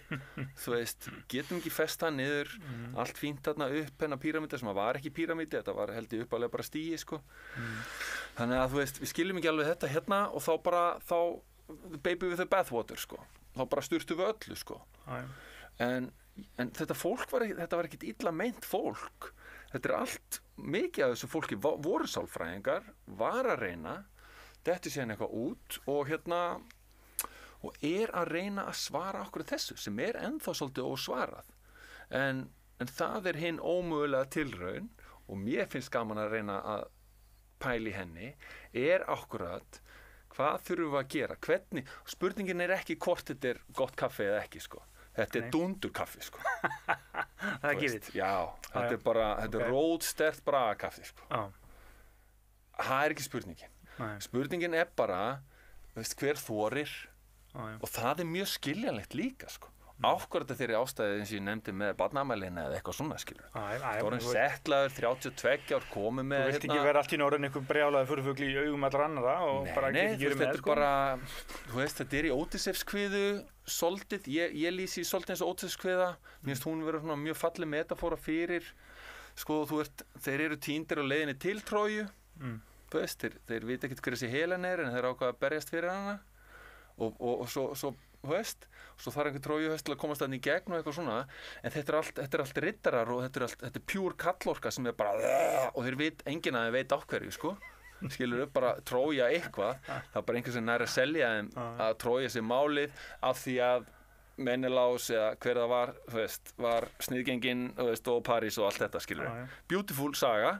þú veist, getum ekki fest það niður, allt fínt þarna upp hennar píramíti sem var ekki píramíti, þetta var held ég uppalega bara stigi, sko. Þannig að þú veist, við skiljum ekki alveg þetta hérna og þá baby with the bathwater, sko. Þá bara sturtum við öllu, sko. En þetta fólk þetta var ekkit illa meint fólk. Þetta er allt, mikið af þessu fólki voru sálfræðingar, var að reyna, þetta síðan eitthvað út og og er að reyna að svara okkur þessu sem er ennþá svolítið ósvarað en það er hinn ómögulega tilraun og mér finnst gaman að reyna að pæla í henni er akkurat hvað þurfum við að gera, hvernig, spurningin er ekki hvort þetta er gott kaffi eða ekki, sko. Þetta er dundurkaffi, sko. Það er gefið. Já, þetta er bara, þetta er rótsterkt bragakaffi, sko. Það er ekki spurningin. Spurningin er bara, veist, hver þorir og það er mjög skiljanlegt líka, sko. Ákvörðu þeirri ástæði eins og ég nefndi með barnaafmælina eða eitthvað svona, skilur. Stórin settlaður, 32 ár, komið með... Þú vilt ekki vera allt í norðin einhver brjálaði furðufugl í augum allra annara og bara get ekki verið með, sko. Bara, þú veist, þetta er í Ódysseifskviðu, soldið, ég lýsi í soldið eins og Ódysseifskviða, mér finnst hún vera svona mjög falleg metafóra fyrir, sko, þeir eru tíndir á leiðinni til Tróju, þú veist, þeir vita ekkert hver þessi Helen er en þeir ákvaða að berjast fyrir hana og svo þú veist, svo þarf einhver Trójuhest til að komast þarna í gegn og eitthvað svona en þetta er allt riddarar og þetta er pjúr kallorka sem er bara og enginn að þeir veit á hverju, sko skilurðu, bara Trója eitthvað það er bara einhver sem nær að selja þeim að Trója sé málið af því að Menelaus eða hver það var, þú veist, var sniðgenginn, þú veist, og París og allt þetta, skilurðu beautiful saga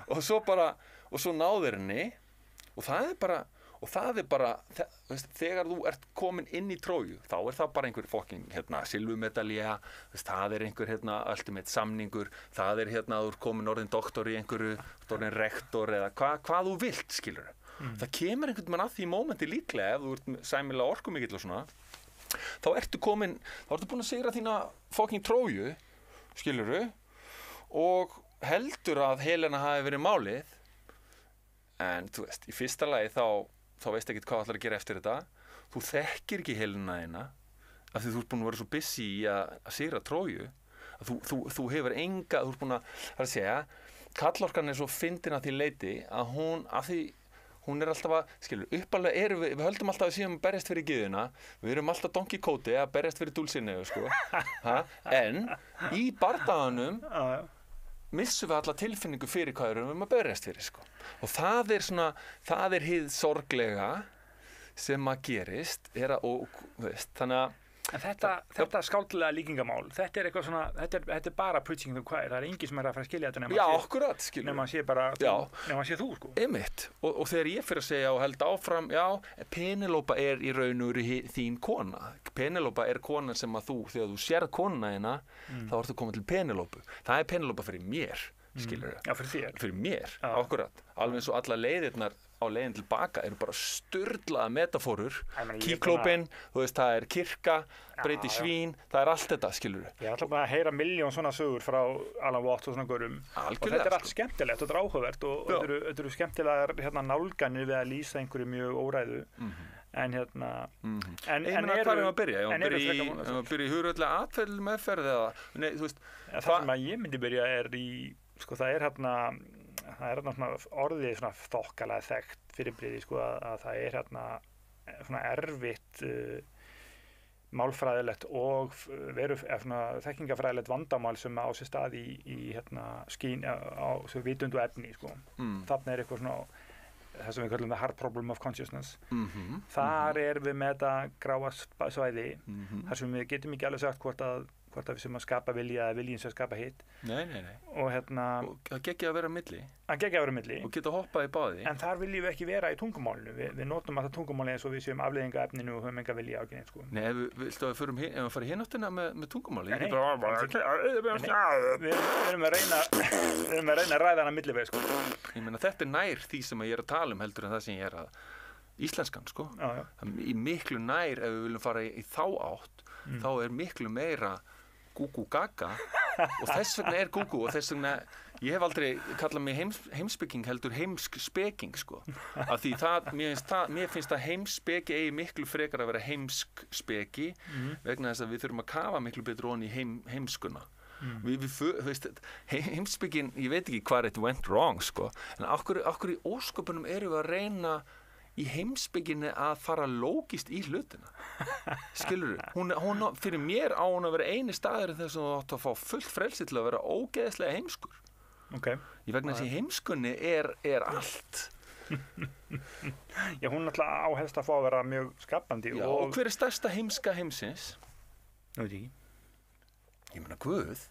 og svo náður henni og það er bara veist, þegar þú ert komin inn í Tróju þá er það bara einhver fucking silfurmedalja, það er einhver ultimate samningur, það er þú ert komin orðin doktor í einhverju, orðin rektor eða hvað þú vilt, skilur það kemur einhvern veginn að því mómenti líklega ef þú ert sæmilega orkumikill og svona þá ertu búin að sigra þína fucking Tróju, skilurðu og heldur að Helena hafi verið málið en þú veist, í fyrsta lagi þá veist ekki hvað ætlar að gera eftir þetta þú þekkir ekki Helena þína af því þú ert búin að vera svo busy í að sigra Tróju að þú hefur enga, þú ert búin að segja kallorkan er svo fyndin að því leiti að hún alltaf að, skilur, uppalega erum við höldum alltaf að síðan berjast fyrir gyðuna, við erum alltaf Don Quixote að berjast fyrir Dulcinea, sko, en í bardaganum missum við alla tilfinningu fyrir hvað við erum að berjast fyrir, sko. Og það hið sorglega sem að gerist, þannig að En þetta skáldlega líkingamál, þetta er eitthvað svona, þetta er bara preaching the choir, það er enginn sem að fara að skilja þetta nema að sé bara, nema að sé þú, sko. Einmitt, og þegar ég fyrir að segja og held áfram, Penelope er í raun og veru þín kona. Penelope er konan sem að þegar þú sérð konuna hérna, þá ertu komin til Penelope. Það er Penelope fyrir mér, skilur Já, fyrir þér. Fyrir mér, akkurat. Alveg eins og alla leiðirnar á leiðin tilbaka eru bara sturlaða metafórur, kíklópin, það er kirkja, breyti svín, það er allt þetta, skilur. Ég ætla bara að heyra milljón svona sögur frá Alan Watts og svona görum. Og þetta er allt skemmtilegt og þetta er áhugavert og þetta eru skemmtilegar nálganir við að lýsa einhverju mjög óræðu. En hvað erum að byrja? Erum að byrja í hugræðilega atferðli meðferð eða, nei, þú veist. Það sem að ég myndi byrja er í, sko, það er svona orðið svona þokkalega þekkt fyrirbrigði, sko, að það er svona erfitt málfræðilegt og þekkingafræðilegt vandamál sem á sér stað í á vitundu efni, sko. Þarna er eitthvað svona það sem við kallum the hard problem of consciousness. Þar er við með þetta gráa svæði þar sem við getum ekki alveg sagt hvort að við sem að skapa vilja eða viljinn sem að skapa hitt. Nei. Og það geggja að vera milli. Og geta hoppað í báði. En þar viljum við ekki vera í tungumálinu. Við notum að það tungumáli eins og við séum afleiðinga efninu og höfum enga vilja á ekki neitt, sko. Nei, viltu að við fara hináttina með tungumáli? Nei. Við erum að reyna að ræða hana milliveg, sko. Ég meina, þetta er nær því sem ég er að tala heldur en það sem ég er að íslenskan, sko. Í miklu nær ef við viljum fara í þá átt, þá er miklu meira gúgú gaga og þess vegna er gúgú og þess vegna ég hef aldrei kallað mig heimspeking heldur heimsk speking, sko, af því mér finnst að heimspeki eigi miklu frekar að vera heimsk speki vegna þess að við þurfum að kafa miklu betur ofan í heimskuna. Heimspekin, ég veit ekki hvað it went wrong, sko, en okkur í ósköpunum erum við að reyna í heimspekinni að fara lógist í hlutina, skilurðu, hún fyrir mér á hún að vera eini staður þess að þú átt að fá fullt frelsi til að vera ógeðslega heimskur. Í vegna þess að heimskunni er allt. Já, hún alltaf á helst að fá að vera mjög skapandi. Já, og hver er stærsta heimska heimsins? Veit ekki. Ég meina Guð.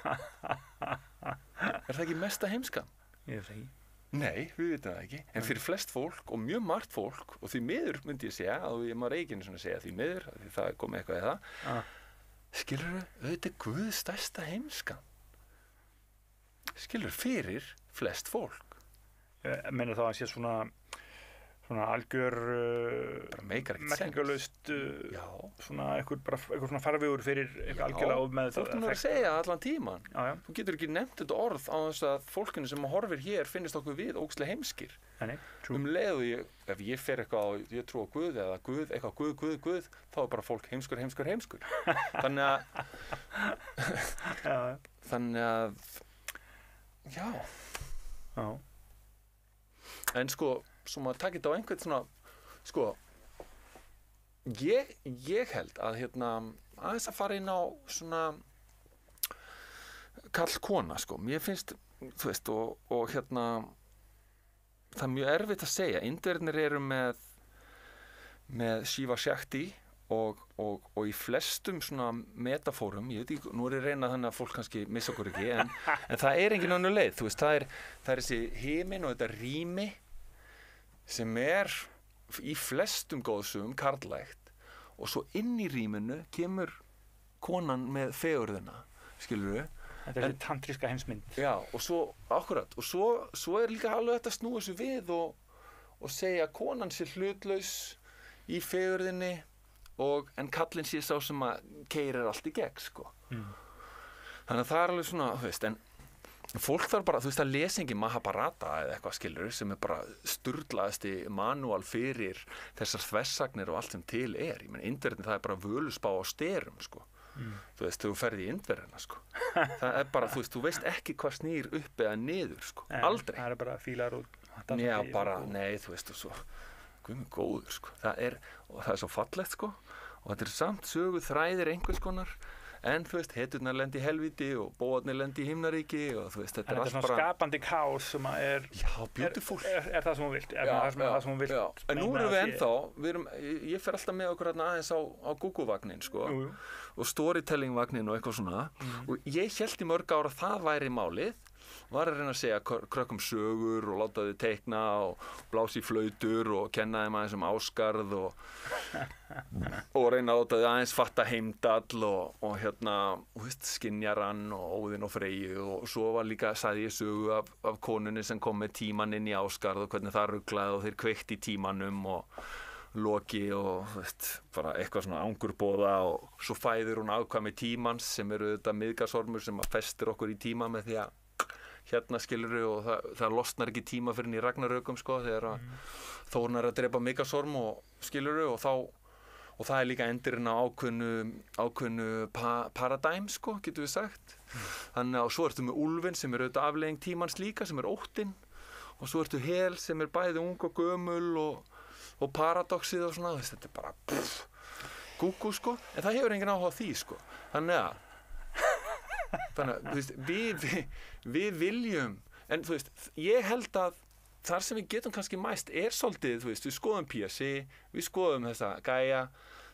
Er það ekki mesta heimska? Ég veit ekki. Nei, við veitum það ekki, en fyrir flest fólk og mjög margt fólk, og því miður myndi ég segja, og ég maður ekki einu svona segja því miður, því það er komið eitthvað í það, skilurðu, auðvitað er Guð stærsta heimskan. Skilurðu, fyrir flest fólk. Ég meina þá að sé svona algjör merkingarlaust svona eitthvað svona farvegur fyrir eitthvað algjörlega með þetta. Fólk að segja allan tíman. Þú getur ekki nefnt þetta orð á þess að fólkinu sem horfir hér finnist okkur við ógeðslega heimskir. Leið og ef ég fer eitthvað á, ég trú á Guð eða Guð, eitthvað Guð, þá er bara fólk heimskur. Þannig að já. En sko, svo maður takir þetta á einhvern svona, sko, ég held að aðeins að fara inn á svona karl-kona, sko, mér finnst, þú veist, og það er mjög erfitt að segja, Indverjarnir eru með Shiva Shakti og í flestum svona metafórum, ég veit ekki, nú er ég að reyna þannig að fólk kannski missa okkur ekki, en það er engin önnur leið, þú veist, það er þessi himinn og þetta rými sem er í flestum góðsögum karlægt og svo inn í rýminu kemur konan með fegurðina, skilurðu? Þetta er þessi tantríska heimsmynd. Já, og svo, akkurat, og svo er líka alveg þetta að snúa þessu við og segja að konan sé hlutlaus í fegurðinni en kallinn sé sá sem að keyrir allt í gegn, sko. Þannig að það er alveg svona, þú veist, en fólk þarf bara, þú veist, að lesa engin Mahabharata eða eitthvað, skilur, sem er bara sturlaðasti manúal fyrir þessar þversagnir og allt sem til er. Ég meina, Indverjarnir, það er bara völusspá á sterum, sko. Þú veist, þú ferð í Indverjana, sko. Það er bara, þú veist ekki hvað snýr upp eða niður, sko. Aldrei. Það er bara fílar og Já, bara, nei, þú veist, og svo guð minn góður, sko, og það svo fallegt, sko, og þetta samt sögu þræðir einhvers konar, en þú veist, hetjurnar lendi í helvíti og bóarnir lendi í himnaríki og þú veist, þetta allt bara... En þetta svona skapandi kaos sem að Já, beautiful. Er það sem hún vilt, það sem hún vilt. Já, en nú erum við ennþá, ég fer alltaf með okkur aðeins á Google-vagnin, sko, og storytelling-vagnin og eitthvað svona, og ég hélt í mörg ára að það væri málið, var að reyna að segja krökkum sögur og láta þau teikna og blása í flautur og kenna þeim aðeins áskarð og reyna að láta þau aðeins fatta Heimdall og hérna, Skynjarann og Óðinn og Freyju og svo var líka, sagði ég sögu af konunni sem kom með tímann inn í áskarð og hvernig það ruglaði og þeir kveikti í tímanum og Loki og bara eitthvað svona angurbóða og svo fæðir hún afkvæmi tímans sem eru þetta miðgarðsormur sem festir okkur í tíma með því að hérna skilurðu og það losnar ekki tíma fyrir í Ragnarökum sko þegar Þórn að drepa Migasorm og skilurðu og það er líka endurinn á ákveðnu paradigm sko getur við sagt þannig að svo ertu með úlfinn sem er auðvitað afleiðing tímans líka sem er óttinn og svo ertu Hel sem er bæði ung og gömul og paradoxið og svona þetta er bara gúgú sko en það hefur enginn áhuga á því sko þannig að þú veist, við viljum en þú veist, ég held að þar sem við getum kannski mæst er svolítið, þú veist, við skoðum PSI við skoðum þessa gæja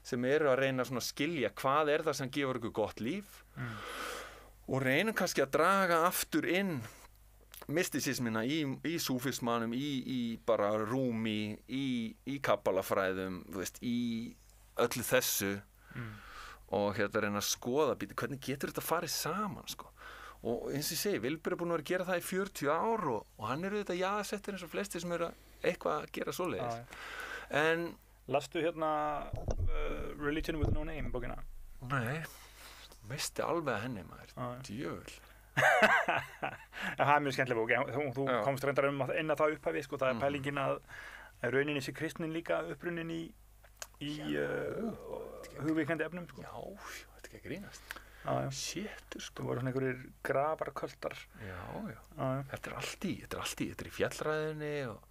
sem eru að reyna svona að skilja hvað er það sem gefur okkur gott líf og reynum kannski að draga aftur inn mystisismina í súfismanum í bara Rúmi í kabbalafræðum, þú veist, í öllu þessu og hérna reyna að skoða hvernig getur þetta farið saman sko. Og eins og ég segi, Vilbjörn er búinn að vera að gera það í 40 ár og hann er auðvitað jaðarsettur eins og flestir sem eru eitthvað að gera svoleiðis en Lastu hérna Religion with no name bókina? Nei, misti alveg að henni maður djöfull Það er mjög skemmtileg bók þú komst reyndar inn að það upphafi sko, það er pælingin að rauninni sé kristnin líka upprunnin í hugvíkandi efnum sko. Já, þetta er ekki að grínast Sétur sko Það voru svona einhverjir grafarköltar Já Þetta er í fjallræðinni og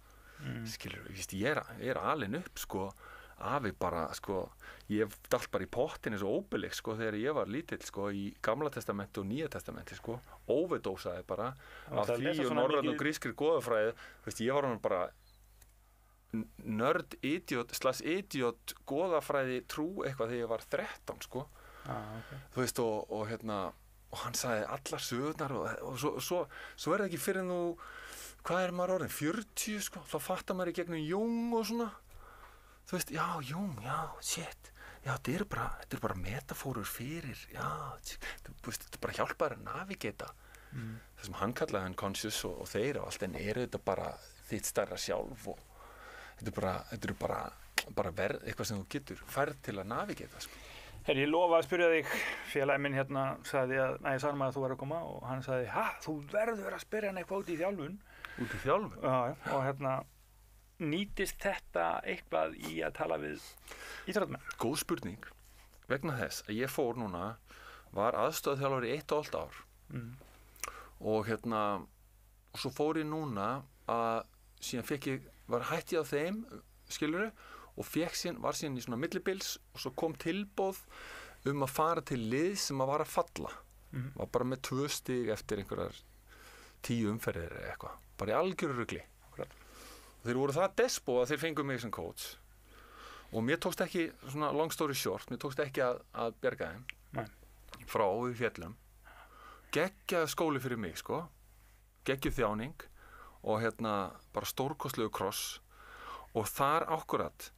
skilur, ég er alinn upp sko afi bara sko ég hef dalt bara í pottin eins og Obelix sko þegar ég var lítill sko í Gamla testamenti og Nýja testamenti sko overdósaði bara af því og norrænn og grískri goðafræði ég var hann bara nörd, idiot goðafræði trú eitthvað þegar ég var 13 sko okay. þú veist og hérna og hann sagði allar sögurnar og svo er það ekki fyrir nú hvað er maður orðin, 40 sko þá fattar maður í gegnum Jung og svona þú veist, já Jung, já, shit já, þetta er bara metafórur fyrir þetta bara hjálpar að navigata það sem hann kallaði unconscious og þeir og allt en þetta bara þitt stærra sjálf og þetta er bara verð eitthvað sem þú getur færð til að navigata sko. Ég lofa að spyrja þig félagi minn hérna sagði að ég sagði maður að þú væri að koma og hann sagði þú verður að spyrja hann eitthvað út í þjálfun Já, og hérna nýtist þetta eitthvað í að tala við íþróttamenn? Góð spurning vegna þess að ég fór núna var aðstoðarþjálfari í 1,5 ár og hérna og svo fór ég núna að síðan var hætti á þeim skilurðu og var síðan í svona millibils og svo kom tilboð að fara til lið sem að var að falla var bara með 2 stig eftir einhverjar 10 umferðir eða eitthvað bara í algjöru rugli þeir voru það despo að þeir fengu mig sem coach og mér tókst ekki svona long story short, mér tókst ekki að bjarga þeim frá í fjöllum geggjað skóli fyrir mig sko geggjuð þjáning og hérna bara stórkostlegu kross og þar akkurat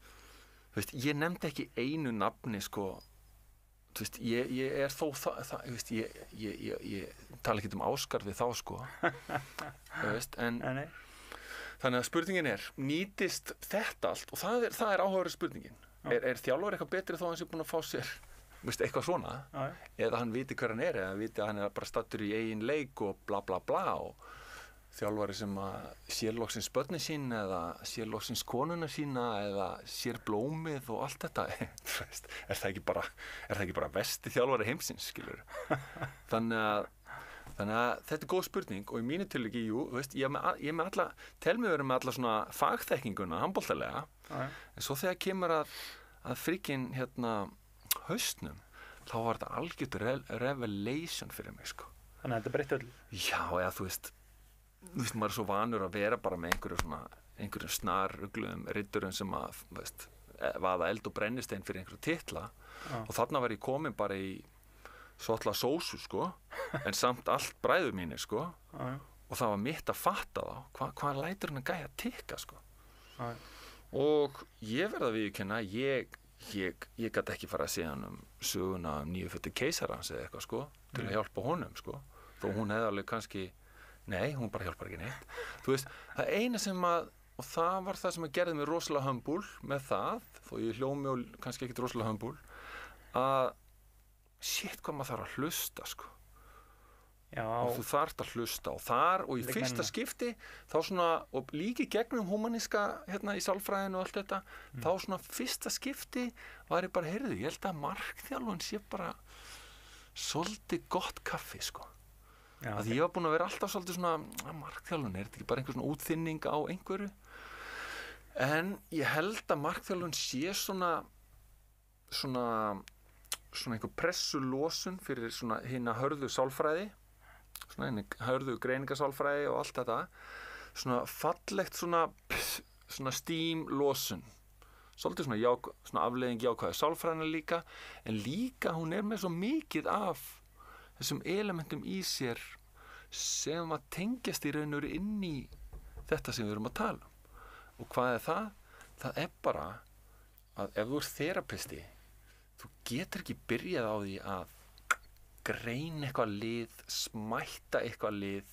veist, ég nefndi ekki einu nafni sko veist, ég er þó veist, ég tala ekki Ásgarð við þá sko veist, en þannig að spurningin nýtist þetta allt og það er áhugaverð spurningin er þjálfur eitthvað betri þó hann sé búinn að fá sér veist, eitthvað svona eða hann viti hver hann eða viti að hann bara stattur í eigin leik og bla bla bla og þjálfari sem að sér loksins börnin sín eða sér loksins konuna sína eða sér blómið og allt þetta er það ekki bara besti þjálfari heimsins skilur þannig Þannig að þetta góð spurning og í mínu tilviki, jú, veist, ég er með alla, tel mig vera með alla svona fagþekkinguna, handboltalega, en svo þegar kemur að frikinn haustnum, þá var þetta algjört revelation fyrir mig, sko. Þannig að þetta breytti öllu? Já, eða þú veist, maður er svo vanur að vera bara með einhverjum snarrugluðum riddurum sem að, veist, vaða eld og brennistein fyrir einhverju titla og þarna var ég komin bara í svolítið sósu, sko, en samt allt bræður mínir, sko, og það var mitt að fatta þá, hvað lætur hann að gæja að tikka, sko. Og ég verð að viðurkenna, ég gat ekki fara að segja hann söguna nýjuföddu keisarans eða eitthvað, sko, til að hjálpa honum, sko, þó hún hefði alveg kannski, nei, hún bara hjálpar ekki neitt. Þú veist, það eina sem að, og það var það sem að gerði mig rosalega humble með það, þó ég hljómi og kannski ekkert rosalega humble, að shit, hvað maður þarf að hlusta, sko. Já. Og þú þarft að hlusta og í fyrsta skipti þá svona, og líki gegnum humaníska í sálfræðinu og allt þetta, þá svona fyrsta skipti var ég bara, heyrðu, ég held að markþjálfun sé bara svolítið gott kaffi, sko. Já, að ég var búin að vera alltaf svolítið svona markþjálfun, er þetta ekki bara einhver svona útþynning á einhverju? En ég held að markþjálfun sé svona einhver pressulosun fyrir svona hina hörðu sálfræði, svona hina hörðu greiningasálfræði og allt þetta, svona fallegt svona stímlosun, svolítið svona afleiðing jákvæði sálfræðina líka, en líka hún er með svo mikið af þessum elementum í sér sem að tengjast í raun og veru inn í þetta sem við erum að tala um. Og hvað er það? Það er bara að ef þú ert þerapisti, þú getur ekki byrjað á því að greina eitthvað lið, smætta eitthvað lið,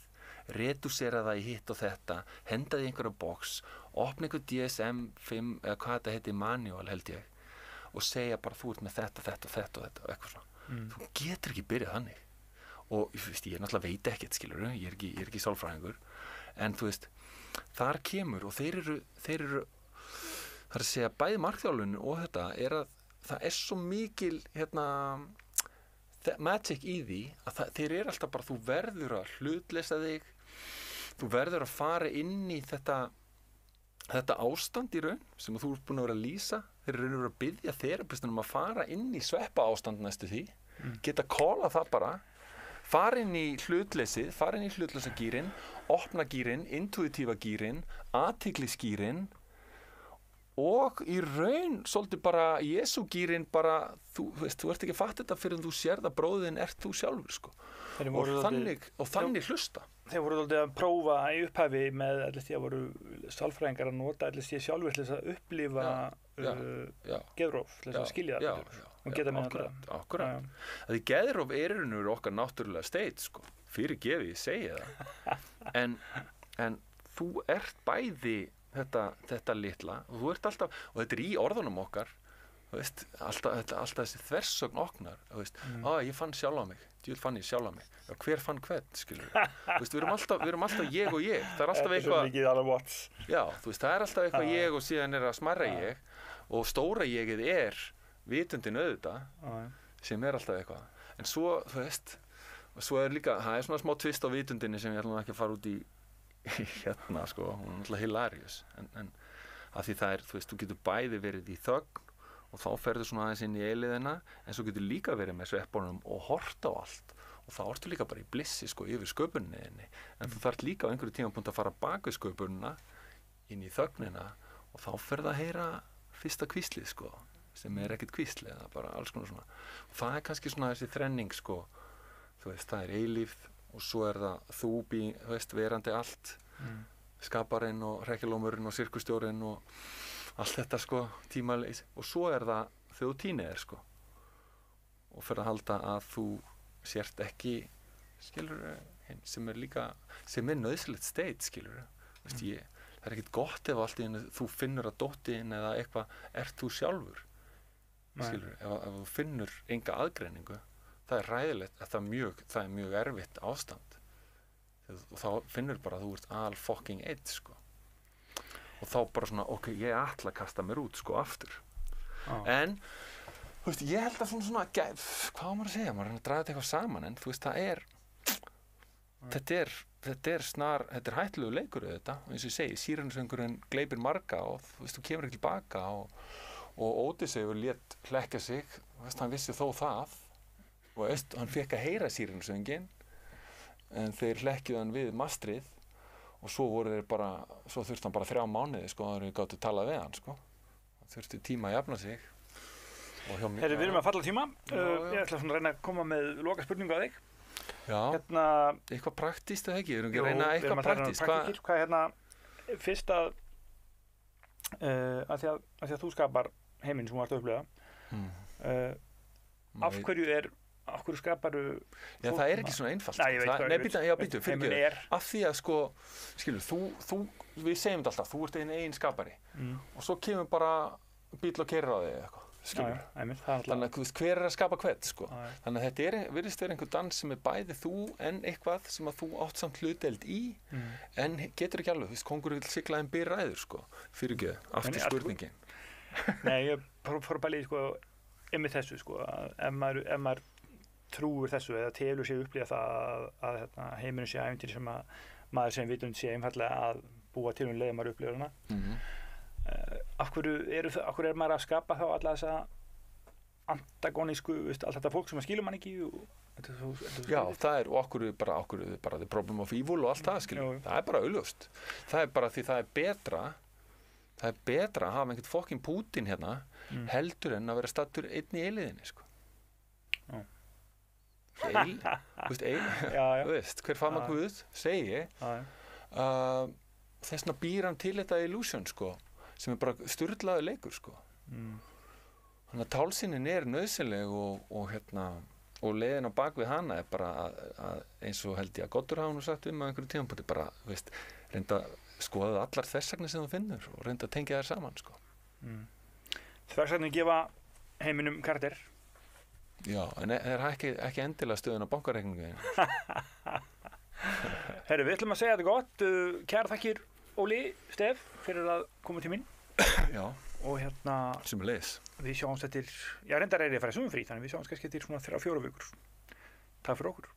redúsera það í hitt og þetta, henda því einhverja box, opna einhver DSM-5 eða hvað þetta heiti, manual held ég, og segja bara þú ert með þetta og eitthvað svona. Þú getur ekki byrjað þannig. Og ég náttúrulega veit ekkert, skilurðu, ég er ekki sálfræðingur, en þú veist, þar kemur og þeir eru það er að segja bæði markþjálfun og þetta er að það er svo mikil magic í því að þeir eru alltaf bara, þú verður að hlutlesa þig, þú verður að fara inn í þetta ástand í raun sem þú ert búin að vera að lýsa, þeir eru að vera að biðja þerapistunum að fara inn í sveppa ástand næstu því, geta kólað það bara, fara inn í hlutleysið, fara inn í hlutlesa gírinn, opna gírinn, intuitíva gírinn, athyglisgírinn og í raun svolítið bara Jesú-gírinn bara, þú veist, þú ert ekki að fatta þetta fyrir en þú sérð að bróðin ert þú sjálfur, sko. Og þannig hlusta. Þeir voru svolítið að prófa í upphæfi með allir því að voru sálfræðingar að nota allir því sjálfur til þess að upplifa geðróf, til þess að skilja það og geta með þetta. Akkurat. Því geðróf er okkar náttúrulega state, sko. Fyrir gefi, ég segi það. En þú ert bæði þetta litla og þú ert alltaf, og þetta er í orðunum okkar, þú veist, alltaf þessi þversögn oknar, þú veist, ég fann sjálf á mig, djúl fann ég sjálf á mig, já, hver fann hvern, skilur þú veist, við erum alltaf ég og ég, það er alltaf eitthvað, já, þú veist, það er alltaf eitthvað ég og síðan er að smarra ég og stóra ég er vitundin auðvitað, sem er alltaf eitthvað, en svo, þú veist, og svo er líka, það er svona smá tvist á vitundinni sem ég ætlum ekki að fara út í sko, hún er alltaf hilarious en að því það er, þú veist, þú getur bæði verið í þögn og þá ferður svona aðeins inn í eiliðina en svo getur líka verið með sveppunum og horta á allt og þá ertu líka bara í blissi, sko, yfir sköpuninni en þú þarft líka á einhverju tímapunkt að fara bak við sköpunina inn í þögnina og þá ferð að heyra fyrsta hvíslið, sko, sem er ekkert hvíslið, það er bara alls konar svona og það er kannski svona þessi þrenning, sko, þú veist, það er eilífð og svo er það þú veist, verandi allt skaparinn og hrekkjalómurinn og sirkustjórinn og allt þetta, sko, tímaleys og svo er það þegar þú tínir, sko og fyrir að halda að þú sért ekki, skilur sem er líka, sem er nöðsilegt state, skilur veist, það er ekkert gott ef allt í henni þú finnur að dóttin eða eitthvað ert þú sjálfur skilur, ef þú finnur enga aðgreiningu það er ræðilegt, það er mjög erfitt ástand og þá finnur bara að þú ert all fucking eitt, sko og þá bara svona, ok, ég ætla að kasta mér út, sko, aftur en, þú veist, ég held að svona hvað á maður að segja, maður er að draga þetta eitthvað saman en þú veist, þetta er hættulegu leikur þetta, eins og ég segi, Sýrensöngurinn gleypir marga og þú kemur ekki tilbaka og Ódysseifur lét hlekkja sig, hann vissi þó það og hann fékk að heyra Sýrensönginn en þeir hlekkjuðu hann við mastrið og svo þurfti hann bara 3 mánuði sko, þegar þeir gátu talað við hann sko. Það þurfti tíma að jafna sig. Við erum að falla tíma. Ég ætla svona að reyna að koma með loka spurningu að þig. Já, eitthvað praktískt eða ekki? Við erum ekki að reyna eitthvað praktískt. Hvað fyrst að því að þú skapar heiminn sem þú ert að upplifa, af hverju skaparu... Já, það er ekki svona einfalt. Nei, ég veit hvað býtu, fyrirgefðu. Af því að sko, skilur, við segjum þetta alltaf, þú ert einn skapari og svo kemur bara bíll og keyrir á þig eitthvað. Þannig að hver að skapa hvern sko. Þannig að þetta virðist vera einhver dans sem bæði þú en eitthvað sem að þú átt samt hlutdeild í en getur ekki alveg, kongur vil sigla en byr ræður sko. Fyrirgefðu, aftur spurningin. Nei, ég fór að bæla í sko einmitt þessu sko, að ef maður trúir þessu eða telur sig upplýða það að heimurinn sé ævintýri sem að maður sem vitund sé einfallega að búa til leið maður upplýður hana. Af hverju maður að skapa þá alla þessa antagonísku, allt þetta fólk sem skilur mann ekki Já, það er, og okkur bara the problem of evil og allt það skilur, það er bara augljóst. Það er bara því það er betra að hafa einhvern fokkin Pútín hérna heldur en að vera stattur einn í eiliðinni sko. Hver fann maður Guð, segi ég þess vegna býr hann til þetta illusion sko, sem er bara sturlaður leikur sko. Þannig að tálsýnin er nauðsynleg og leiðin á bak við hana er bara að eins og held ég að Goddur hafa nú sagt að einhverju tímapunkti bara, reynda að skoða allar þversagnir sem þú finnur og reynda að tengja þær saman sko. Þversagnir gefa heiminum karakter. Já, en það er ekki endilega stöðun á bankareikningu. Herru, við ætlum að segja þetta gott. Kærar þakkir Óli, Stef, fyrir að koma til mín. Já. Og sömuleiðis. Við sjáumst eftir, reyndar ég að fara sumafrí, þannig við sjáumst kannski eftir svona 3-4 vikur. Takk fyrir okkur.